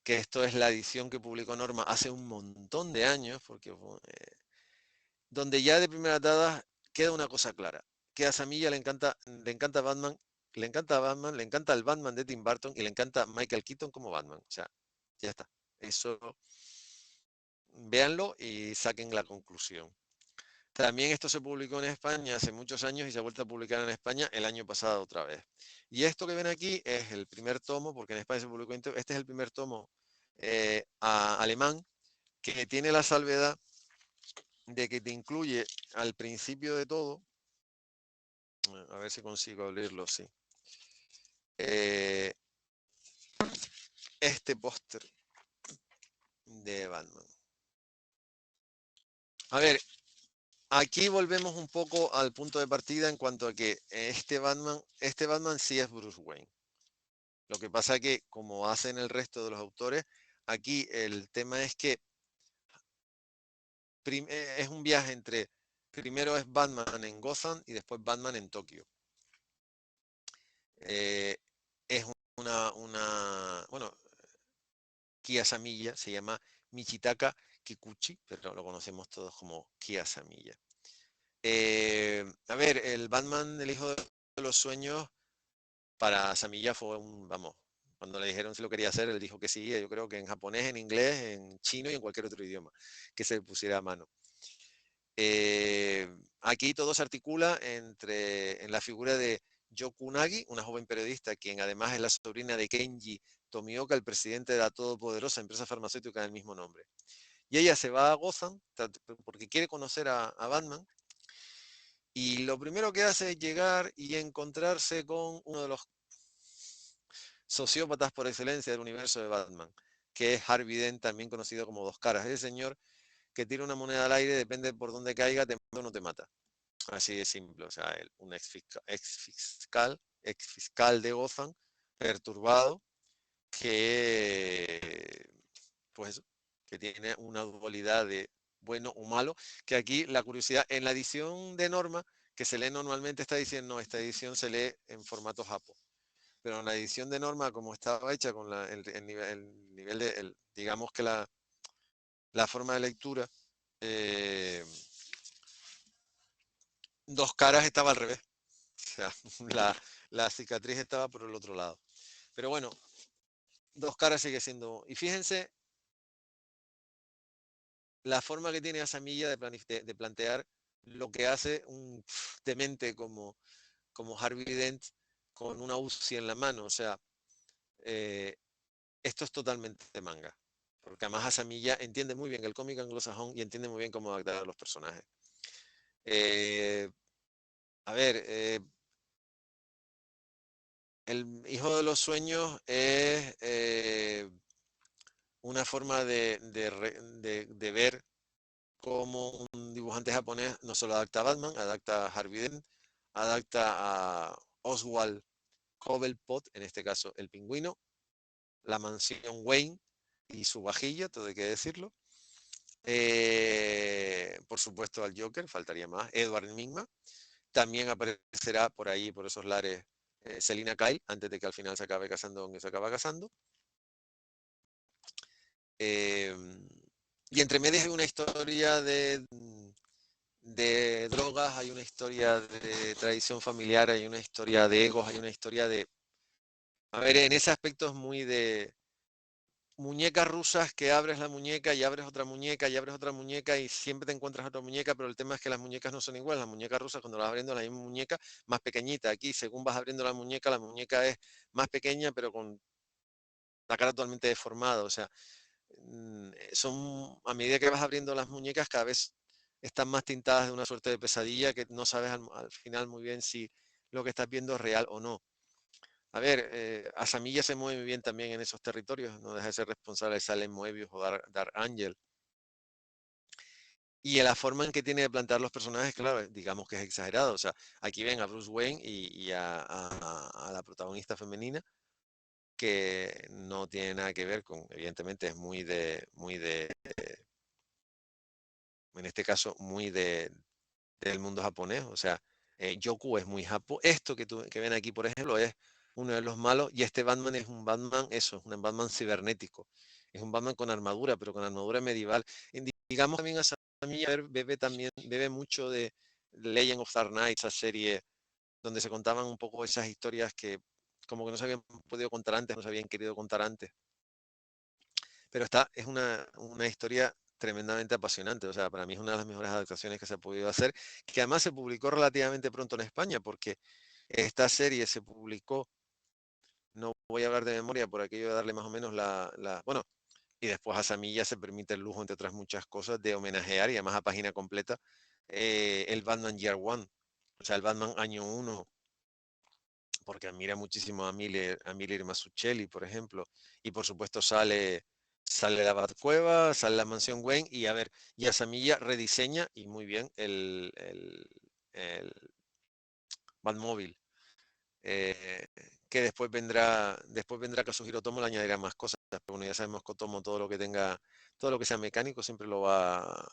Que esto es la edición que publicó Norma hace un montón de años, porque donde ya de primera dada queda una cosa clara, que a Samilla le encanta Batman, le encanta Batman, le encanta el Batman de Tim Burton y le encanta Michael Keaton como Batman. O sea, ya está. Eso, véanlo y saquen la conclusión. También esto se publicó en España hace muchos años y se ha vuelto a publicar en España el año pasado otra vez. Y esto que ven aquí es el primer tomo, porque en España se publicó, este es el primer tomo alemán, que tiene la salvedad de que te incluye al principio de todo, a ver si consigo abrirlo, sí, eh, este póster de Batman. A ver, aquí volvemos un poco al punto de partida en cuanto a que este Batman sí es Bruce Wayne. Lo que pasa que, como hacen el resto de los autores, aquí el tema es que es un viaje entre, primero es Batman en Gotham y después Batman en Tokio. Es bueno, Kiya Samilla se llama Michitaka Kikuchi, pero lo conocemos todos como Kiya Samilla. A ver, el Batman, el hijo de los sueños, para Samilla fue vamos, cuando le dijeron si lo quería hacer, él dijo que sí, yo creo que en japonés, en inglés, en chino y en cualquier otro idioma que se pusiera a mano. Aquí todo se articula en la figura de Yokunagi, una joven periodista, quien además es la sobrina de Kenji Tomioka, el presidente de la todopoderosa empresa farmacéutica del mismo nombre. Y ella se va a Gotham porque quiere conocer a Batman. Y lo primero que hace es llegar y encontrarse con uno de los sociópatas por excelencia del universo de Batman, que es Harvey Dent, también conocido como Dos Caras. Ese señor que tira una moneda al aire, depende por dónde caiga, te mata o no te mata. Así de simple. O sea, un ex fiscal de Gotham, perturbado, que, pues, que tiene una dualidad de bueno o malo, que aquí la curiosidad, en la edición de Norma, que se lee normalmente esta edición, no, esta edición se lee en formato japo. Pero en la edición de Norma, como estaba hecha con el nivel de, digamos que la forma de lectura, eh, Dos Caras estaba al revés. O sea, la cicatriz estaba por el otro lado. Pero bueno, Dos Caras sigue siendo. Y fíjense la forma que tiene Asamilla de plantear lo que hace un demente como Harvey Dent con una UCI en la mano. O sea, eh, esto es totalmente de manga. Porque además Asamilla entiende muy bien el cómic anglosajón y entiende muy bien cómo adaptar a los personajes. Eh, a ver, el hijo de los sueños es una forma de ver cómo un dibujante japonés no solo adapta a Batman, adapta a Harvey Dent, adapta a Oswald Cobblepot, en este caso el pingüino, la mansión Wayne y su vajilla, todo hay que decirlo. Por supuesto al Joker, faltaría más, Edward Nygma. También aparecerá por ahí, por esos lares, Selina Kyle, antes de que al final se acabe casando donde se acaba casando. Y entre medias hay una historia de drogas, hay una historia de tradición familiar, hay una historia de egos, hay una historia de... A ver, en ese aspecto es muy de muñecas rusas que abres la muñeca y abres otra muñeca y abres otra muñeca y siempre te encuentras otra muñeca, pero el tema es que las muñecas no son iguales. Las muñecas rusas cuando las vas abriendo la misma muñeca más pequeñita. Aquí, según vas abriendo la muñeca es más pequeña, pero con la cara totalmente deformada. O sea, a medida que vas abriendo las muñecas, cada vez están más tintadas de una suerte de pesadilla que no sabes al final muy bien si lo que estás viendo es real o no. A ver, Asamilla se mueve muy bien también en esos territorios, no deja de ser responsable de Salem Moebius o Dark Angel. Y en la forma en que tiene de plantear los personajes, claro, digamos que es exagerado. O sea, aquí ven a Bruce Wayne y a la protagonista femenina que no tiene nada que ver con, evidentemente es en este caso, del mundo japonés. O sea, Yoku es muy japo. Esto que ven aquí, por ejemplo, es uno de los malos. Y este Batman es un Batman, eso, un Batman cibernético. Es un Batman con armadura, pero con armadura medieval. Digamos también a Samilla bebe mucho de Legend of Dark Knight, esa serie donde se contaban un poco esas historias que como que no se habían podido contar antes, no se habían querido contar antes. Pero es una historia tremendamente apasionante. O sea, para mí es una de las mejores adaptaciones que se ha podido hacer, que además se publicó relativamente pronto en España, porque esta serie se publicó, no voy a hablar de memoria por aquello de darle más o menos bueno, y después a Samilla se permite el lujo, entre otras muchas cosas, de homenajear y además a página completa el Batman Year One, o sea, el Batman año uno, porque admira muchísimo a Miller Masuccelli, por ejemplo, y por supuesto sale la Batcueva, sale la Mansión Wayne, y a ver, y Asamilla rediseña, y muy bien, el Batmóvil, eh, que después vendrá Kazuhiro Otomo, le añadirá más cosas, pero bueno, ya sabemos que Otomo todo lo que sea mecánico siempre lo va.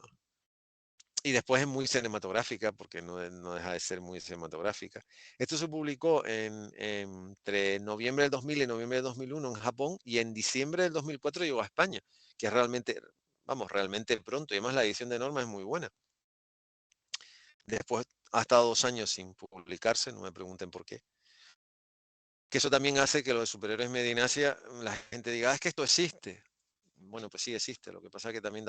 Y después es muy cinematográfica, porque no deja de ser muy cinematográfica. Esto se publicó entre noviembre del 2000 y noviembre del 2001 en Japón, y en diciembre del 2004 llegó a España, que es realmente, vamos, realmente pronto. Y además la edición de Norma es muy buena. Después ha estado 2 años sin publicarse, no me pregunten por qué. Que eso también hace que lo de superhéroes Medinasia, la gente diga, es que esto existe. Bueno, pues sí existe. Lo que pasa es que también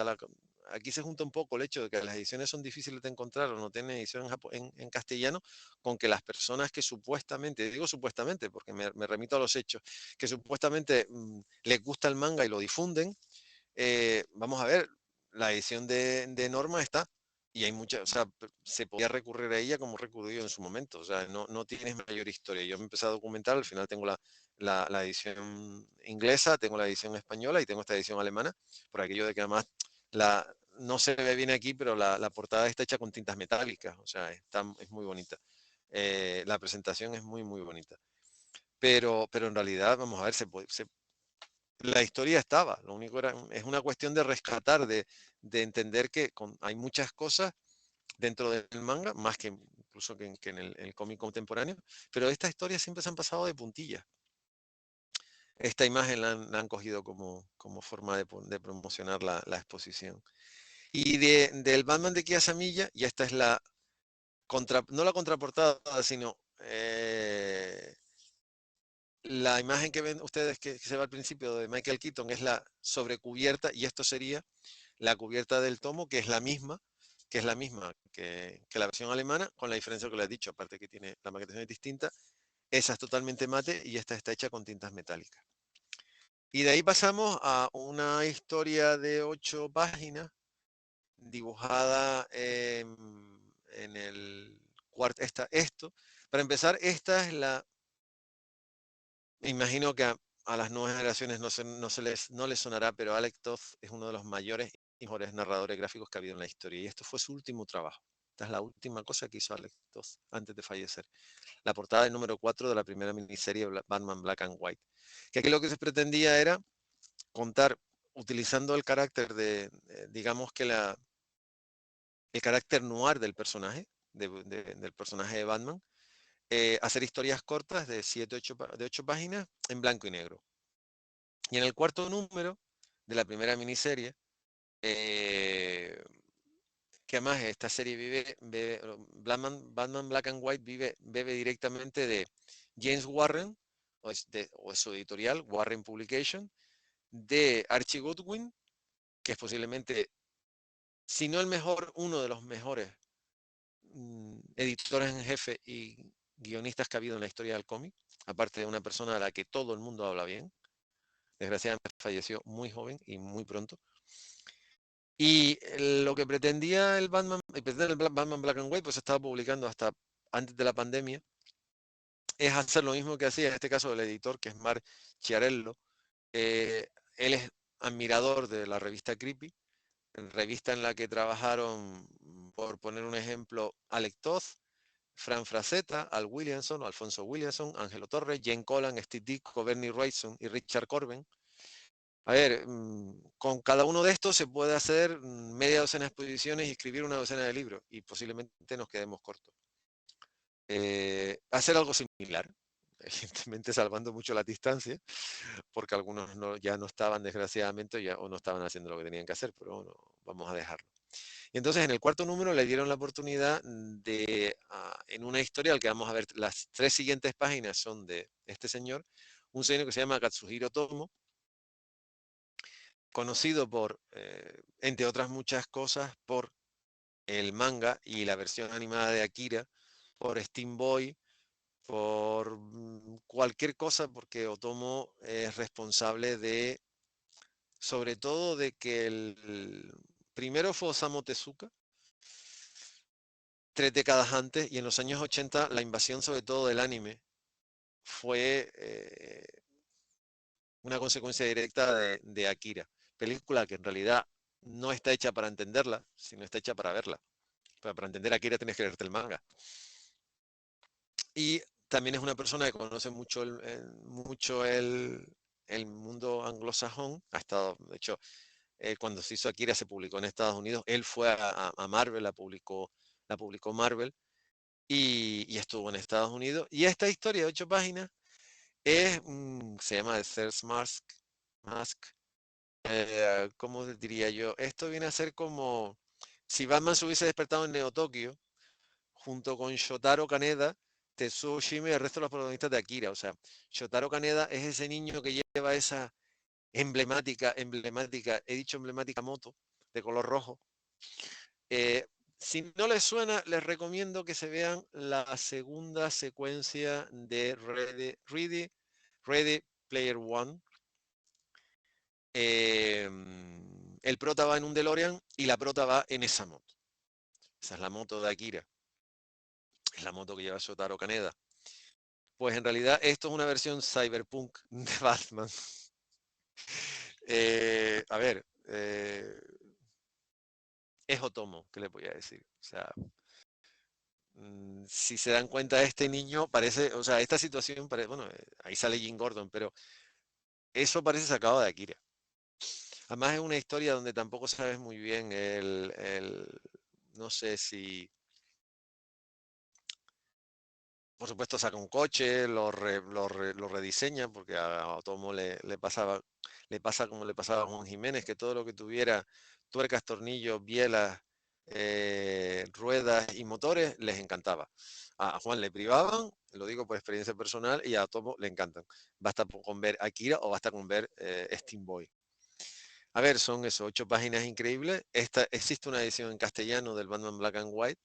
aquí se junta un poco el hecho de que las ediciones son difíciles de encontrar o no tienen edición en castellano, con que las personas que supuestamente, digo supuestamente porque me remito a los hechos, que supuestamente les gusta el manga y lo difunden, vamos a ver, la edición de Norma está, y hay mucha, o sea, se podía recurrir a ella como recurrido en su momento. O sea, no tienes mayor historia. Yo me empecé a documentar, al final tengo la edición inglesa, tengo la edición española y tengo esta edición alemana, por aquello de que además no se ve bien aquí, pero la portada está hecha con tintas metálicas, o sea, es muy bonita. La presentación es muy, muy bonita. Pero en realidad, vamos a ver, la historia estaba, lo único es una cuestión de rescatar, de entender que hay muchas cosas dentro del manga, más que incluso que en el cómic contemporáneo, pero estas historias siempre se han pasado de puntillas. Esta imagen la han cogido como forma de promocionar la exposición. Y del Batman de Kiasamilla, y esta es no la contraportada, sino la imagen que ven ustedes que se ve al principio de Michael Keaton es la sobrecubierta, y esto sería la cubierta del tomo, que es la misma, que la versión alemana, con la diferencia que les he dicho, aparte que tiene la maquetación es distinta. Esa es totalmente mate y esta está hecha con tintas metálicas. Y de ahí pasamos a una historia de 8 páginas, dibujada en el cuarto. Para empezar, esta es me imagino que a las nuevas generaciones no les sonará, pero Alex Toth es uno de los mayores y mejores narradores gráficos que ha habido en la historia. Y esto fue su último trabajo. Esta es la última cosa que hizo Alex Toth antes de fallecer. La portada del número 4 de la primera miniserie Batman Black and White. Que aquí lo que se pretendía era contar, utilizando el carácter digamos que el carácter noir del personaje, del personaje de Batman, hacer historias cortas de 8 páginas en blanco y negro. Y en el cuarto número de la primera miniserie, que además esta serie Batman Black and White bebe directamente de James Warren, o es su editorial, Warren Publication, de Archie Goodwin, que es posiblemente, si no el mejor, uno de los mejores editores en jefe y guionistas que ha habido en la historia del cómic, aparte de una persona a la que todo el mundo habla bien. Desgraciadamente falleció muy joven y muy pronto. Y lo que pretendía el Batman Black and White, pues se estaba publicando hasta antes de la pandemia, es hacer lo mismo que hacía en este caso el editor, que es Mark Chiarello. Él es admirador de la revista Creepy, revista en la que trabajaron, por poner un ejemplo, Alec Toth, Fran Frazetta, Al Williamson, Alfonso Williamson, Ángelo Torres, Jane Collan, Steve Ditko, Bernie Wrightson y Richard Corben. A ver, con cada uno de estos se puede hacer media docena de exposiciones y escribir una docena de libros y posiblemente nos quedemos cortos. Hacer algo similar, evidentemente salvando mucho la distancia, porque algunos ya no estaban desgraciadamente o no estaban haciendo lo que tenían que hacer, pero bueno, vamos a dejarlo. Y entonces en el cuarto número le dieron la oportunidad de, en una historia al que vamos a ver, las 3 siguientes páginas son de este señor, un señor que se llama Katsuhiro Otomo, conocido por, entre otras muchas cosas, por el manga y la versión animada de Akira, por Steam Boy, por cualquier cosa, porque Otomo es responsable de, sobre todo, de que el primero fue Osamu Tezuka, 3 décadas antes, y en los años 80 la invasión sobre todo del anime fue una consecuencia directa de Akira, película que en realidad no está hecha para entenderla, sino está hecha para verla. Para entender a Akira tienes que leerte el manga. Y también es una persona que conoce mucho el mundo anglosajón. Ha estado, de hecho, cuando se hizo Akira se publicó en Estados Unidos. Él fue a Marvel, la publicó Marvel y estuvo en Estados Unidos. Y esta historia de 8 páginas se llama The Third Mask. ¿Cómo diría yo? Esto viene a ser como si Batman se hubiese despertado en Neo Tokio junto con Shotaro Kaneda, Tetsuo Shima y el resto de los protagonistas de Akira. O sea, Shotaro Kaneda es ese niño que lleva esa emblemática, he dicho emblemática moto de color rojo. Si no les suena, les recomiendo que se vean la segunda secuencia de Ready Player One. El prota va en un DeLorean y la prota va en esa moto. Esa es la moto de Akira. Es la moto que lleva Shotaro Kaneda. Pues en realidad esto es una versión cyberpunk de Batman. A ver, es Otomo, ¿qué le voy a decir? O sea, si se dan cuenta, este niño parece, o sea, esta situación parece, bueno, ahí sale Jim Gordon, pero eso parece sacado de Akira. Además es una historia donde tampoco sabes muy bien no sé si, por supuesto saca un coche, lo rediseña, porque a Otomo le pasa como le pasaba a Juan Jiménez, que todo lo que tuviera tuercas, tornillos, bielas, ruedas y motores les encantaba. A Juan le privaban, lo digo por experiencia personal, y a Otomo le encantan. Basta con ver Akira o basta con ver Steam Boy. A ver, son eso, 8 páginas increíbles. Existe una edición en castellano del Batman Black and White.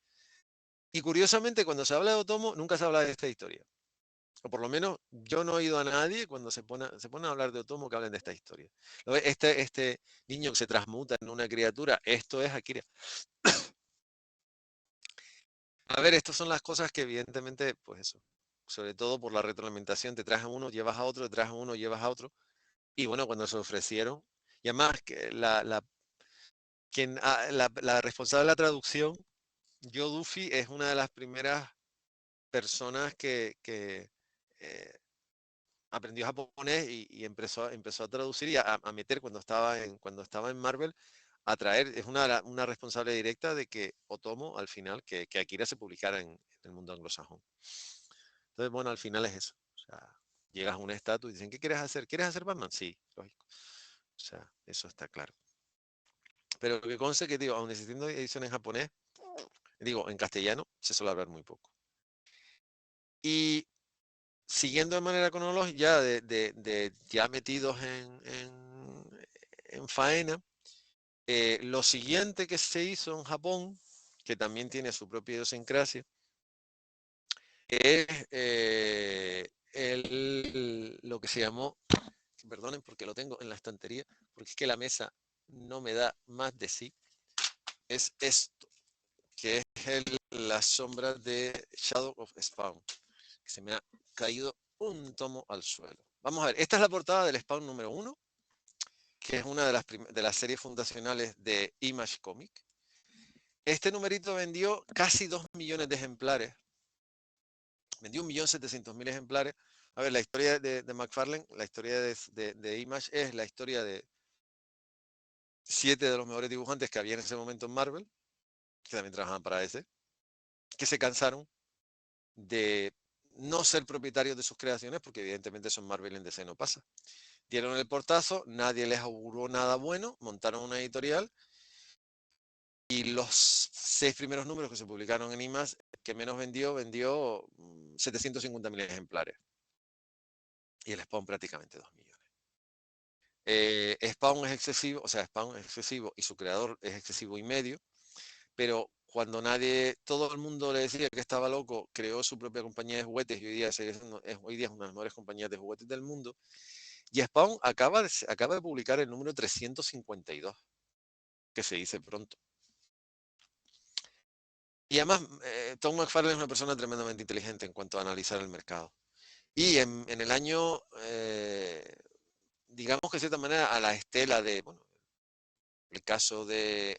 Y curiosamente, cuando se habla de Otomo, nunca se habla de esta historia. O por lo menos yo no he oído a nadie cuando se pone a hablar de Otomo que hablen de esta historia. Este niño que se transmuta en una criatura, esto es Akira. A ver, estas son las cosas que evidentemente, pues eso, sobre todo por la retroalimentación, te traes a uno, llevas a otro, te traes a uno, llevas a otro. Y bueno, cuando se ofrecieron, y además que la responsable de la traducción, Jo Duffy, es una de las primeras personas que aprendió japonés y empezó a traducir y a meter cuando estaba en Marvel, a traer, es una responsable directa de que Otomo, al final, que Akira se publicara en el mundo anglosajón. Entonces, bueno, al final es eso. O sea, llegas a un estatus y dicen, ¿qué quieres hacer? ¿Quieres hacer Batman? Sí, lógico. O sea, eso está claro. Pero que conste que, digo, aun existiendo edición en japonés, digo, en castellano, se suele hablar muy poco. Y siguiendo de manera cronológica, ya, ya metidos en faena, lo siguiente que se hizo en Japón, que también tiene su propia idiosincrasia, es lo que se llamó, perdonen porque lo tengo en la estantería, porque es que la mesa no me da más de sí, es esto, que es la sombra de Shadow of Spawn, que se me ha caído un tomo al suelo. Vamos a ver, esta es la portada del Spawn número 1, que es una de las series fundacionales de Image Comic. Este numerito vendió casi 2 millones de ejemplares Vendió 1.700.000 ejemplares. A ver, la historia de McFarlane, la historia de Image es la historia de 7 de los mejores dibujantes que había en ese momento en Marvel, que también trabajaban para ese, que se cansaron de no ser propietarios de sus creaciones, porque evidentemente eso en Marvel y en DC no pasa. Dieron el portazo, nadie les auguró nada bueno, montaron una editorial y los 6 primeros números que se publicaron en Image, que menos vendió 750.000 ejemplares. Y el Spawn prácticamente 2 millones. Spawn es excesivo, o sea, Spawn es excesivo y su creador es excesivo y medio, pero cuando todo el mundo le decía que estaba loco, creó su propia compañía de juguetes y hoy día, hoy día es una de las mejores compañías de juguetes del mundo. Y Spawn acaba de publicar el número 352, que se dice pronto. Y además, Tom McFarlane es una persona tremendamente inteligente en cuanto a analizar el mercado. Y en el año, digamos que de cierta manera, a la estela de, bueno, el caso de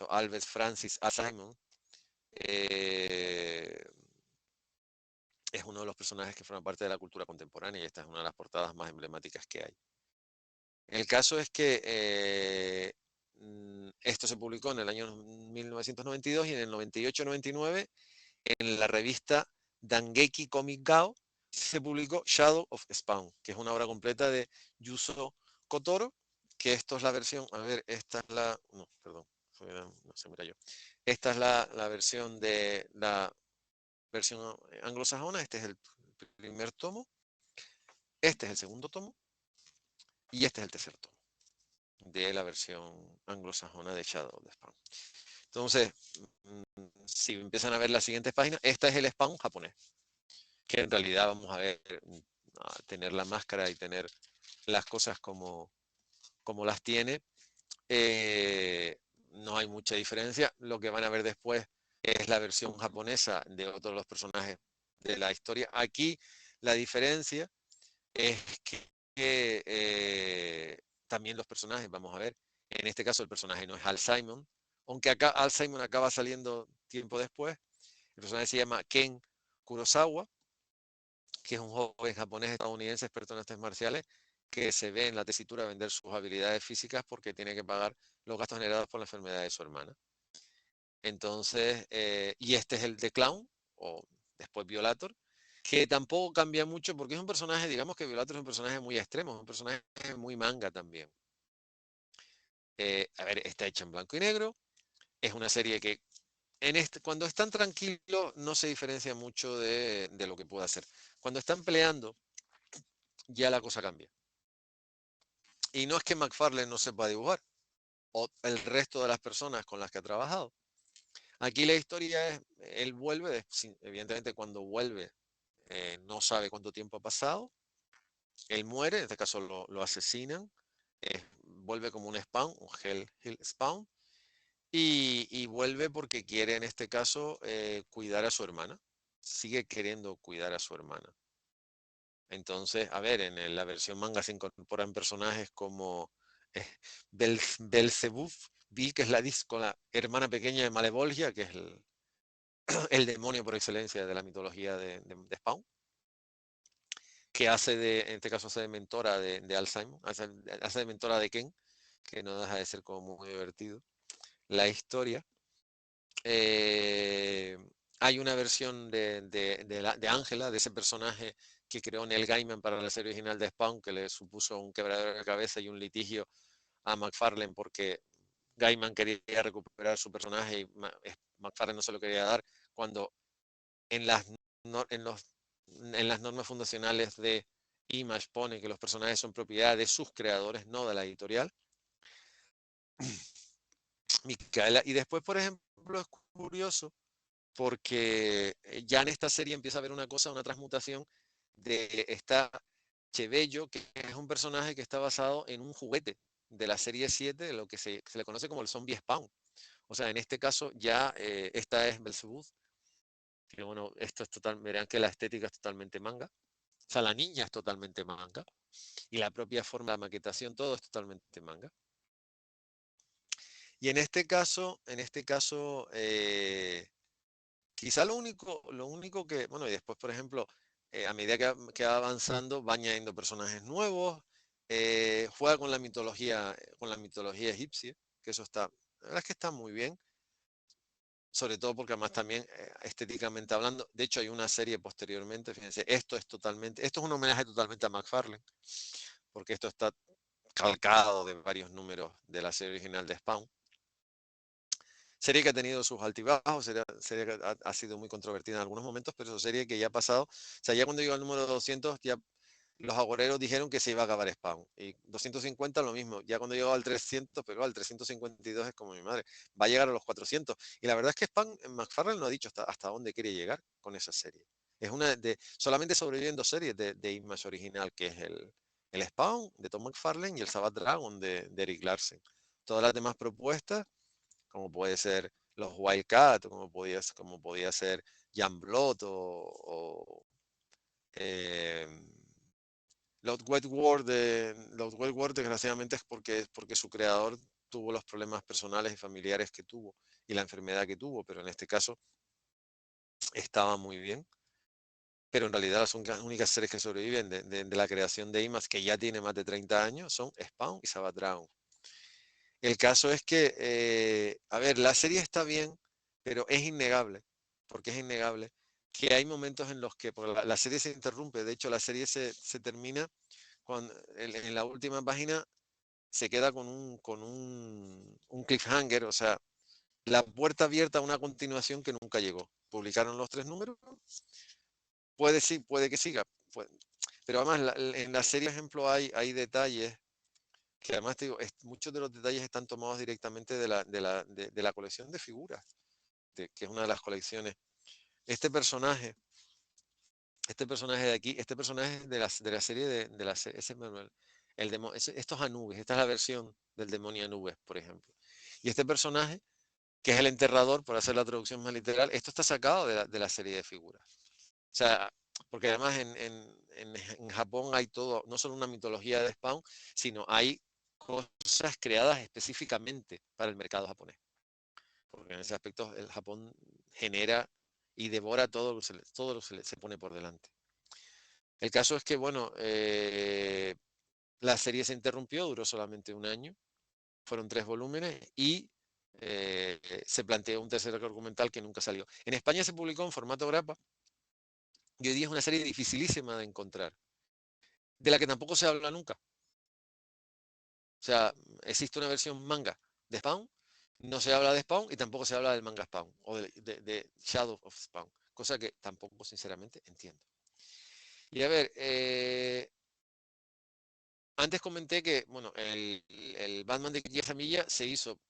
Albert Francis A. Simon, eh, es uno de los personajes que forman parte de la cultura contemporánea y esta es una de las portadas más emblemáticas que hay. El caso es que esto se publicó en el año 1992 y en el 98-99 en la revista Dengeki Comic Gao se publicó Shadow of Spawn, que es una obra completa de Yuzo Kotaro, que esto es la versión, a ver, esta es la, no, perdón, no sé, mira yo. Esta es la versión de la versión anglosajona, este es el primer tomo, este es el segundo tomo y este es el tercer tomo de la versión anglosajona de Shadow of the Spawn. Entonces, si empiezan a ver las siguientes páginas, esta es el Spawn japonés, que en realidad vamos a ver, a tener la máscara y tener las cosas como las tiene. No hay mucha diferencia. Lo que van a ver después es la versión japonesa de otros de los personajes de la historia. Aquí la diferencia es que también los personajes, vamos a ver, en este caso el personaje no es Al Simon, aunque acá Al Simon acaba saliendo tiempo después. El personaje se llama Ken Kurosawa, que es un joven japonés estadounidense experto en artes marciales que se ve en la tesitura de vender sus habilidades físicas porque tiene que pagar los gastos generados por la enfermedad de su hermana. Entonces, y este es el de Clown, o después Violator, que tampoco cambia mucho porque es un personaje, digamos que Violator es un personaje muy extremo, es un personaje muy manga también. A ver, está hecha en blanco y negro, es una serie que cuando están tranquilos no se diferencia mucho de lo que pueda hacer. Cuando están peleando, ya la cosa cambia. Y no es que McFarlane no sepa dibujar, o el resto de las personas con las que ha trabajado. Aquí la historia es, él vuelve, evidentemente cuando vuelve no sabe cuánto tiempo ha pasado, él muere, en este caso lo asesinan, vuelve como un spawn, un Hell Spawn, y vuelve porque quiere en este caso cuidar a su hermana, sigue queriendo cuidar a su hermana. Entonces, a ver, en la versión manga se incorporan personajes como eh, Belzebub, que es con la hermana pequeña de Malevolgia, que es el demonio por excelencia de la mitología de Spawn, que en este caso hace de mentora de Alzheimer, hace de mentora de Ken, que no deja de ser como muy divertido. La historia. Eh, Hay una versión de Ángela, de ese personaje que creó Neil Gaiman para la serie original de Spawn, que le supuso un quebradero de cabeza y un litigio a McFarlane porque Gaiman quería recuperar su personaje y McFarlane no se lo quería dar, cuando en las, en las normas fundacionales de Image pone que los personajes son propiedad de sus creadores, no de la editorial. Micaela, y después, por ejemplo, es curioso porque ya en esta serie empieza a haber una transmutación de esta Chebello, que es un personaje que está basado en un juguete de la serie 7, de lo que se le conoce como el zombie Spawn. O sea, en este caso ya esta es Belzebub, que bueno, esto es total, verán que la estética es totalmente manga. O sea, la niña es totalmente manga. Y la propia forma de maquetación, todo es totalmente manga. Y en este caso, Quizá lo único que, bueno, y después, por ejemplo, a medida que va avanzando, va añadiendo personajes nuevos, juega con la mitología egipcia, que eso está, la verdad es que está muy bien, sobre todo porque además también estéticamente hablando, de hecho hay una serie posteriormente, fíjense, esto es un homenaje totalmente a McFarlane, porque esto está calcado de varios números de la serie original de Spawn. Serie que ha tenido sus altibajos, serie que ha sido muy controvertida en algunos momentos, pero es serie que ya ha pasado. O sea, ya cuando llegó al número 200, ya los agoreros dijeron que se iba a acabar Spawn. Y 250 lo mismo. Ya cuando llegó al 300, pero al 352 es como mi madre. Va a llegar a los 400. Y la verdad es que Spawn, McFarlane no ha dicho hasta dónde quiere llegar con esa serie. Es una de, solamente sobreviven dos series de Image original, que es el Spawn de Tom McFarlane y el Savage Dragon de Eric Larsen. Todas las demás propuestas como puede ser los Wildcat, como podía ser Jan Blot o eh, Lord Wetworth, desgraciadamente es porque su creador tuvo los problemas personales y familiares que tuvo y la enfermedad que tuvo, pero en este caso estaba muy bien. Pero en realidad las únicas series que sobreviven de la creación de IMAX, que ya tiene más de 30 años, son Spawn y Savage Dragon. El caso es que, a ver, la serie está bien, pero es innegable, porque es innegable que hay momentos en los que la serie se interrumpe. De hecho, la serie se termina cuando en la última página se queda un cliffhanger, o sea, la puerta abierta a una continuación que nunca llegó. Publicaron los 3 números, puede que siga, pero además en la serie, por ejemplo, hay detalles que además te digo, muchos de los detalles están tomados directamente de la colección de figuras, que es una de las colecciones. Este personaje, este personaje de aquí, este personaje de la serie de la ese Manuel, estos Anubis, esta es la versión del demonio Anubis, por ejemplo. Y este personaje, que es el enterrador, por hacer la traducción más literal, esto está sacado de la serie de figuras. O sea, porque además en Japón hay todo, no solo una mitología de Spawn, sino hay cosas creadas específicamente para el mercado japonés. Porque en ese aspecto el Japón genera y devora todo lo que se pone por delante. El caso es que, bueno, la serie se interrumpió, duró solamente un año, fueron 3 volúmenes y se planteó un tercer argumental que nunca salió. En España se publicó en formato grapa y hoy día es una serie dificilísima de encontrar, de la que tampoco se habla nunca. O sea, existe una versión manga de Spawn, no se habla de Spawn y tampoco se habla del manga Spawn o de Shadow of Spawn, cosa que tampoco sinceramente entiendo. Y a ver, antes comenté que bueno, el Batman de Milla se hizo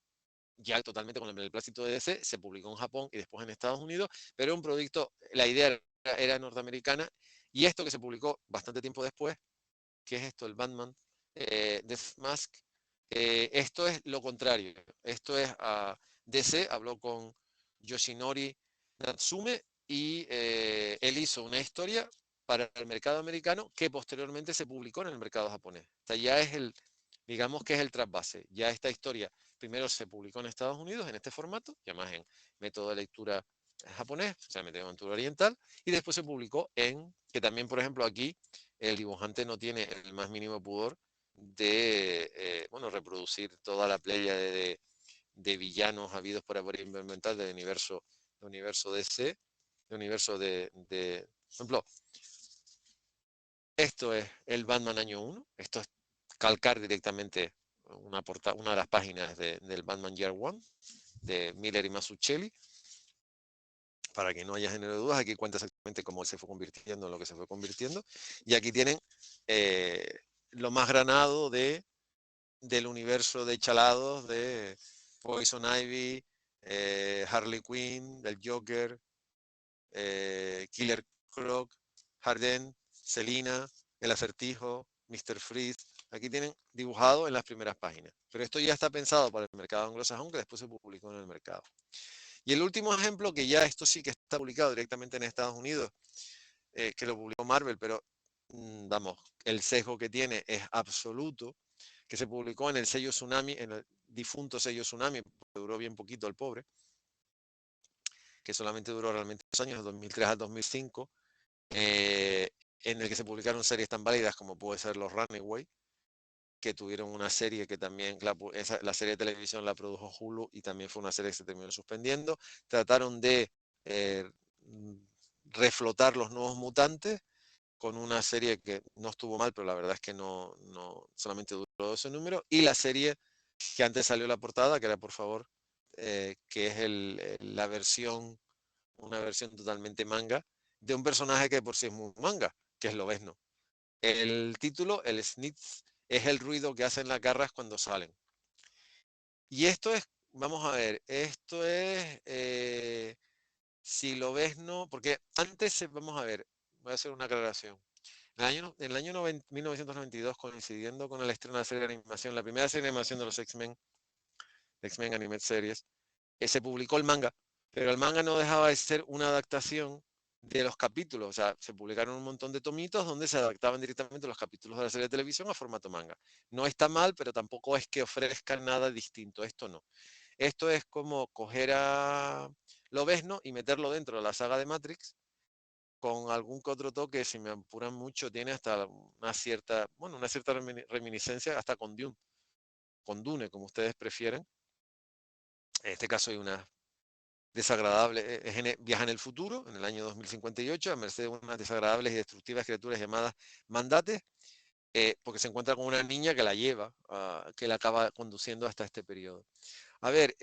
ya totalmente con el beneplácito de DC, se publicó en Japón y después en Estados Unidos, pero un producto, la idea era norteamericana y esto que se publicó bastante tiempo después, que es esto, el Batman Death Mask, esto es lo contrario. Esto es DC, habló con Yoshinori Natsume y él hizo una historia para el mercado americano que posteriormente se publicó en el mercado japonés. O sea, ya es digamos que es el trasvase. Ya esta historia primero se publicó en Estados Unidos en este formato, y además en método de lectura japonés, o sea, método de lectura oriental, y después se publicó que también, por ejemplo, aquí el dibujante no tiene el más mínimo pudor de bueno, reproducir toda la playa de villanos habidos por haber implementado del universo DC, del universo por ejemplo, esto es el Batman año 1, esto es calcar directamente una de las páginas del Batman Year One de Miller y Mazzucchelli, para que no haya género de dudas. Aquí cuenta exactamente cómo se fue convirtiendo en lo que se fue convirtiendo. Y aquí tienen lo más granado del universo de chalados de Poison Ivy, Harley Quinn, del Joker, Killer Croc, Harden, Selina, El Acertijo, Mr. Freeze. Aquí tienen dibujado en las primeras páginas. Pero esto ya está pensado para el mercado anglosajón, que después se publicó en el mercado. Y el último ejemplo, que ya esto sí que está publicado directamente en Estados Unidos, que lo publicó Marvel, pero vamos, el sesgo que tiene es absoluto, que se publicó en el sello Tsunami, en el difunto sello Tsunami, porque duró bien poquito el pobre, que solamente duró realmente 2 años, de 2003 al 2005, en el que se publicaron series tan válidas como puede ser Los Runaway, que tuvieron una serie que también, la serie de televisión la produjo Hulu y también fue una serie que se terminó suspendiendo. Trataron de eh, reflotar Los Nuevos Mutantes con una serie que no estuvo mal, pero la verdad es que no solamente duró ese número. Y la serie que antes salió la portada, que era Por favor, que es la versión, una versión totalmente manga, de un personaje que por sí es muy manga, que es Lobezno. El título, el snitz, es el ruido que hacen las garras cuando salen. Y esto es, vamos a ver, esto es, si Lobezno, porque antes, vamos a ver, voy a hacer una aclaración. En el año 1992, coincidiendo con el estreno de la serie de animación, la primera serie de animación de los X-Men, X-Men Animated Series, se publicó el manga, pero el manga no dejaba de ser una adaptación de los capítulos. O sea, se publicaron un montón de tomitos donde se adaptaban directamente los capítulos de la serie de televisión a formato manga. No está mal, pero tampoco es que ofrezcan nada distinto. Esto no. Esto es como coger a Lobezno y meterlo dentro de la saga de Matrix con algún que otro toque, si me apuran mucho, tiene hasta una cierta reminiscencia hasta con Dune, como ustedes prefieren. En este caso hay una desagradable, viaja en el futuro, en el año 2058, a merced de unas desagradables y destructivas criaturas llamadas mandates, porque se encuentra con una niña que la lleva, que la acaba conduciendo hasta este periodo. A ver,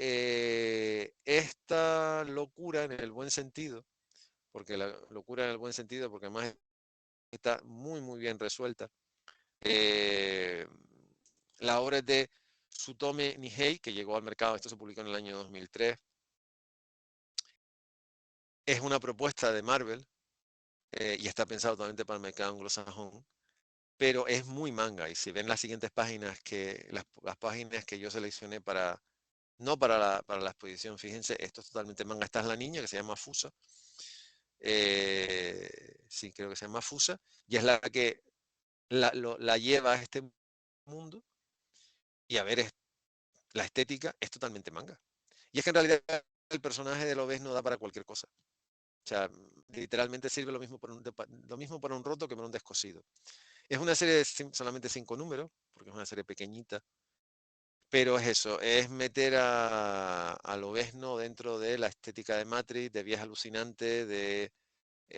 esta locura en el buen sentido, porque la locura en el buen sentido, porque además está muy, muy bien resuelta. La obra es de Sutome Nihei, que llegó al mercado, esto se publicó en el año 2003. Es una propuesta de Marvel y está pensado totalmente para el mercado anglosajón, pero es muy manga. Y si ven las siguientes páginas, las páginas que yo seleccioné no para la exposición, fíjense, esto es totalmente manga. Esta es la niña que se llama Fusa. Sí, creo que se llama Fusa, y es la que la lleva a este mundo. Y a ver, la estética es totalmente manga. Y es que en realidad el personaje de Lobez no da para cualquier cosa. O sea, literalmente sirve lo mismo para un roto que para un descosido. Es una serie de solamente 5 números, porque es una serie pequeñita, pero es eso, es meter a Lobezno dentro de la estética de Matrix, de viaje alucinante, de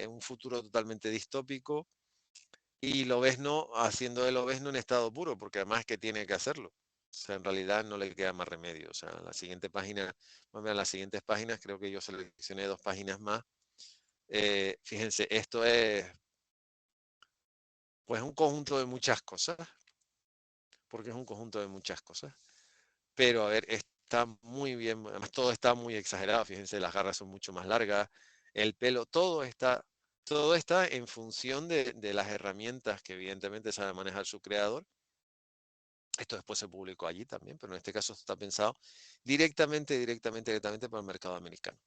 un futuro totalmente distópico, y Lobezno haciendo de Lobezno en estado puro, porque además es que tiene que hacerlo. O sea, en realidad no le queda más remedio. O sea, la siguiente página, vamos a ver las siguientes páginas, creo que yo seleccioné 2 páginas más. Fíjense, esto es pues un conjunto de muchas cosas, porque es un conjunto de muchas cosas. Pero a ver, está muy bien, además todo está muy exagerado. Fíjense, las garras son mucho más largas, el pelo, todo está en función de las herramientas que evidentemente sabe manejar su creador. Esto después se publicó allí también, pero en este caso está pensado directamente para el mercado americano.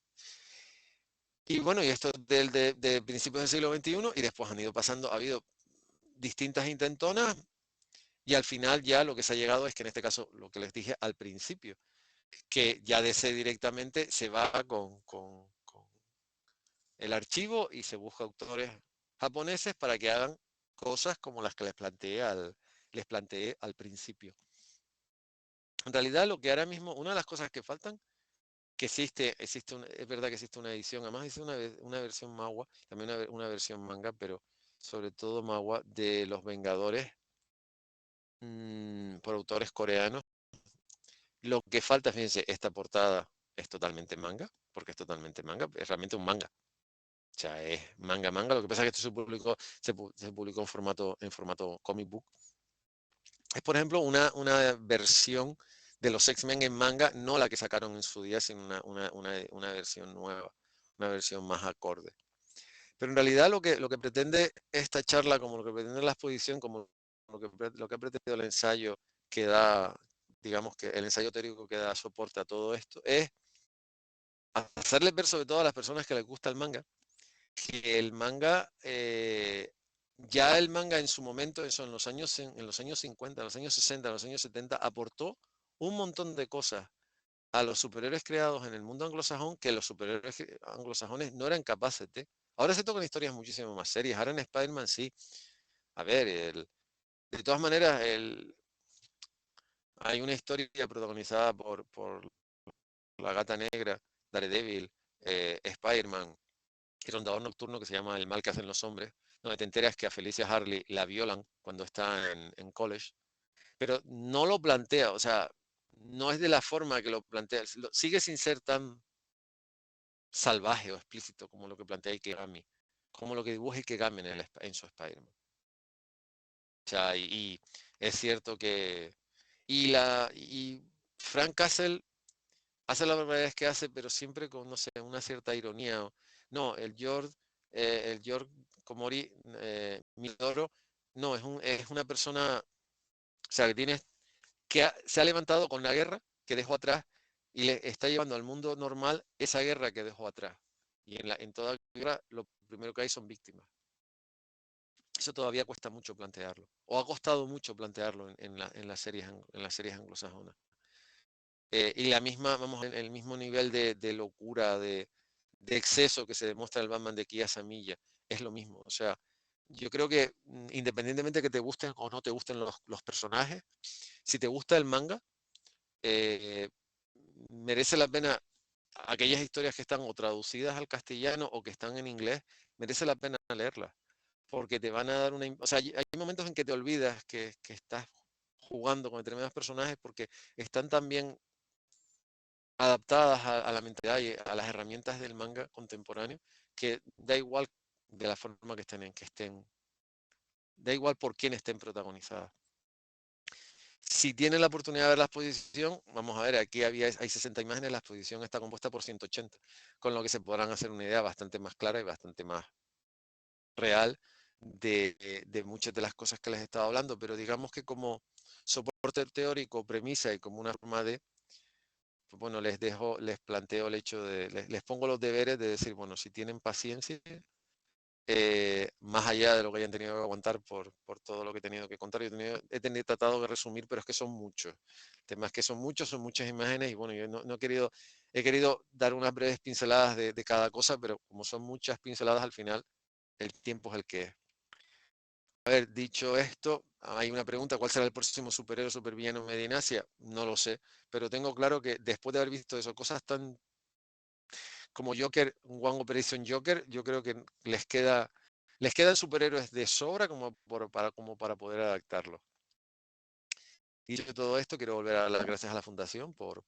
Y bueno, y esto de principios del siglo XXI, y después han ido pasando, ha habido distintas intentonas, y al final ya lo que se ha llegado es que en este caso, lo que les dije al principio, que ya DC directamente se va con el archivo y se busca autores japoneses para que hagan cosas como las que les planteé al principio. En realidad, lo que ahora mismo, una de las cosas que faltan, que es verdad que existe una edición, además existe una versión Magua, también una versión manga, pero sobre todo Magua, de Los Vengadores por autores coreanos. Lo que falta, fíjense, esta portada es totalmente manga, porque es totalmente manga, es realmente un manga. O sea, es manga. Lo que pasa es que esto se publicó en formato comic book. Es, por ejemplo, una versión de los X-Men en manga, no la que sacaron en su día, sino una versión nueva, una versión más acorde. Pero en realidad lo que pretende esta charla, como lo que pretende la exposición, como lo que ha pretendido el ensayo que da, digamos que el ensayo teórico que da soporte a todo esto, es hacerles ver sobre todo a las personas que les gusta el manga, que ya el manga en su momento, eso en los años 50, en los años 60, en los años 70, aportó un montón de cosas a los superhéroes creados en el mundo anglosajón que los superhéroes anglosajones no eran capaces de. Ahora se tocan historias muchísimo más serias. Ahora en Spider-Man sí. A ver, de todas maneras, hay una historia protagonizada por la Gata Negra, Daredevil, Spider-Man y Rondador Nocturno que se llama El mal que hacen los hombres, donde te enteras que a Felicia Harley la violan cuando está en college, pero no lo plantea, o sea, no es de la forma que lo plantea, sigue sin ser tan salvaje o explícito como lo que plantea Ikegami, como lo que dibuja Ikegami en su Spider-Man. O sea, y es cierto que... Y Frank Castle hace las barbaridades que hace, pero siempre con, no sé, una cierta ironía. No, el George Komori Midoro, no, es una persona, o sea, se ha levantado con la guerra que dejó atrás y le está llevando al mundo normal esa guerra que dejó atrás. Y en toda guerra lo primero que hay son víctimas. Eso todavía cuesta mucho plantearlo, o ha costado mucho plantearlo en las series anglosajonas. Y la misma, vamos, el mismo nivel de locura, de exceso que se demuestra en el Batman de Kia Samilla, es lo mismo. O sea, yo creo que independientemente de que te gusten o no te gusten los personajes, si te gusta el manga, eh, merece la pena aquellas historias que están o traducidas al castellano o que están en inglés, merece la pena leerlas, porque te van a dar una... O sea, hay momentos en que te olvidas que estás jugando con determinados personajes porque están también adaptadas a la mentalidad y a las herramientas del manga contemporáneo, que da igual de la forma da igual por quién estén protagonizadas. Si tienen la oportunidad de ver la exposición, vamos a ver, aquí hay 60 imágenes, la exposición está compuesta por 180, con lo que se podrán hacer una idea bastante más clara y bastante más real de muchas de las cosas que les he estado hablando, pero digamos que como soporte teórico, premisa y como una forma de, pues bueno, les planteo el hecho les pongo los deberes de decir, bueno, si tienen paciencia, más allá de lo que hayan tenido que aguantar por todo lo que he tenido que contar, he tratado de resumir, pero es que son muchos. El tema es que son muchos, son muchas imágenes y bueno, yo no he querido dar unas breves pinceladas de cada cosa, pero como son muchas pinceladas al final, el tiempo es el que es. A ver, dicho esto, hay una pregunta, ¿cuál será el próximo superhéroe o supervillano en Medinasia? No lo sé, pero tengo claro que después de haber visto eso, cosas tan como Joker, One Operation Joker, yo creo que les quedan superhéroes de sobra como para poder adaptarlo. Y dicho todo esto, quiero volver a dar las gracias a la Fundación por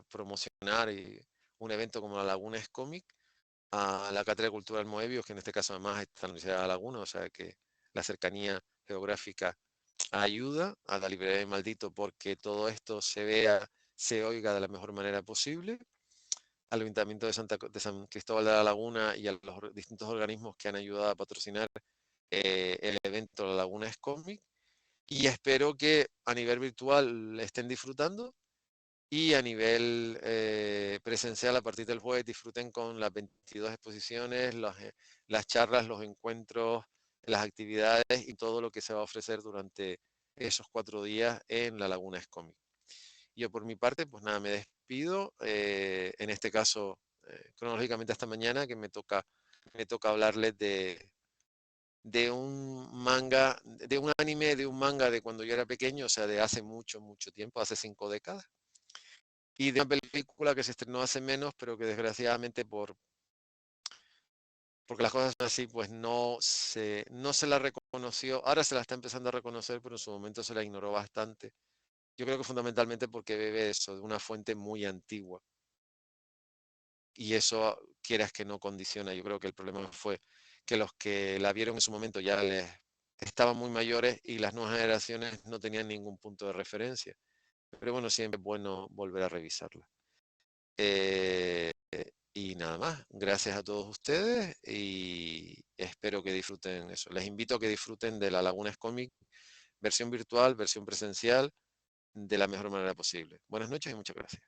promocionar un evento como la Laguna es Cómic, a la Cátedra Cultural Moebius, que en este caso además está en la Universidad de La Laguna, o sea que la cercanía geográfica ayuda a la librería de Maldito porque todo esto se oiga de la mejor manera posible, al Ayuntamiento de San Cristóbal de la Laguna y a los distintos organismos que han ayudado a patrocinar el evento La Laguna es Cómic, y espero que a nivel virtual estén disfrutando y a nivel presencial a partir del jueves disfruten con las 22 exposiciones, las charlas, los encuentros, las actividades y todo lo que se va a ofrecer durante esos 4 días en la Laguna Escómic. Yo por mi parte, pues nada, me despido. En este caso, cronológicamente hasta mañana, que me toca hablarles de un manga, de un anime, de un manga de cuando yo era pequeño, o sea, de hace mucho, mucho tiempo, hace 5 décadas y de una película que se estrenó hace menos, pero que desgraciadamente porque las cosas son así, pues no se la reconoció. Ahora se la está empezando a reconocer, pero en su momento se la ignoró bastante. Yo creo que fundamentalmente porque bebe eso, de una fuente muy antigua. Y eso, quieras que no, condiciona. Yo creo que el problema fue que los que la vieron en su momento ya les estaban muy mayores y las nuevas generaciones no tenían ningún punto de referencia. Pero bueno, siempre es bueno volver a revisarla. Eh, y nada más, gracias a todos ustedes y espero que disfruten eso. Les invito a que disfruten de la Laguna Comic, versión virtual, versión presencial, de la mejor manera posible. Buenas noches y muchas gracias.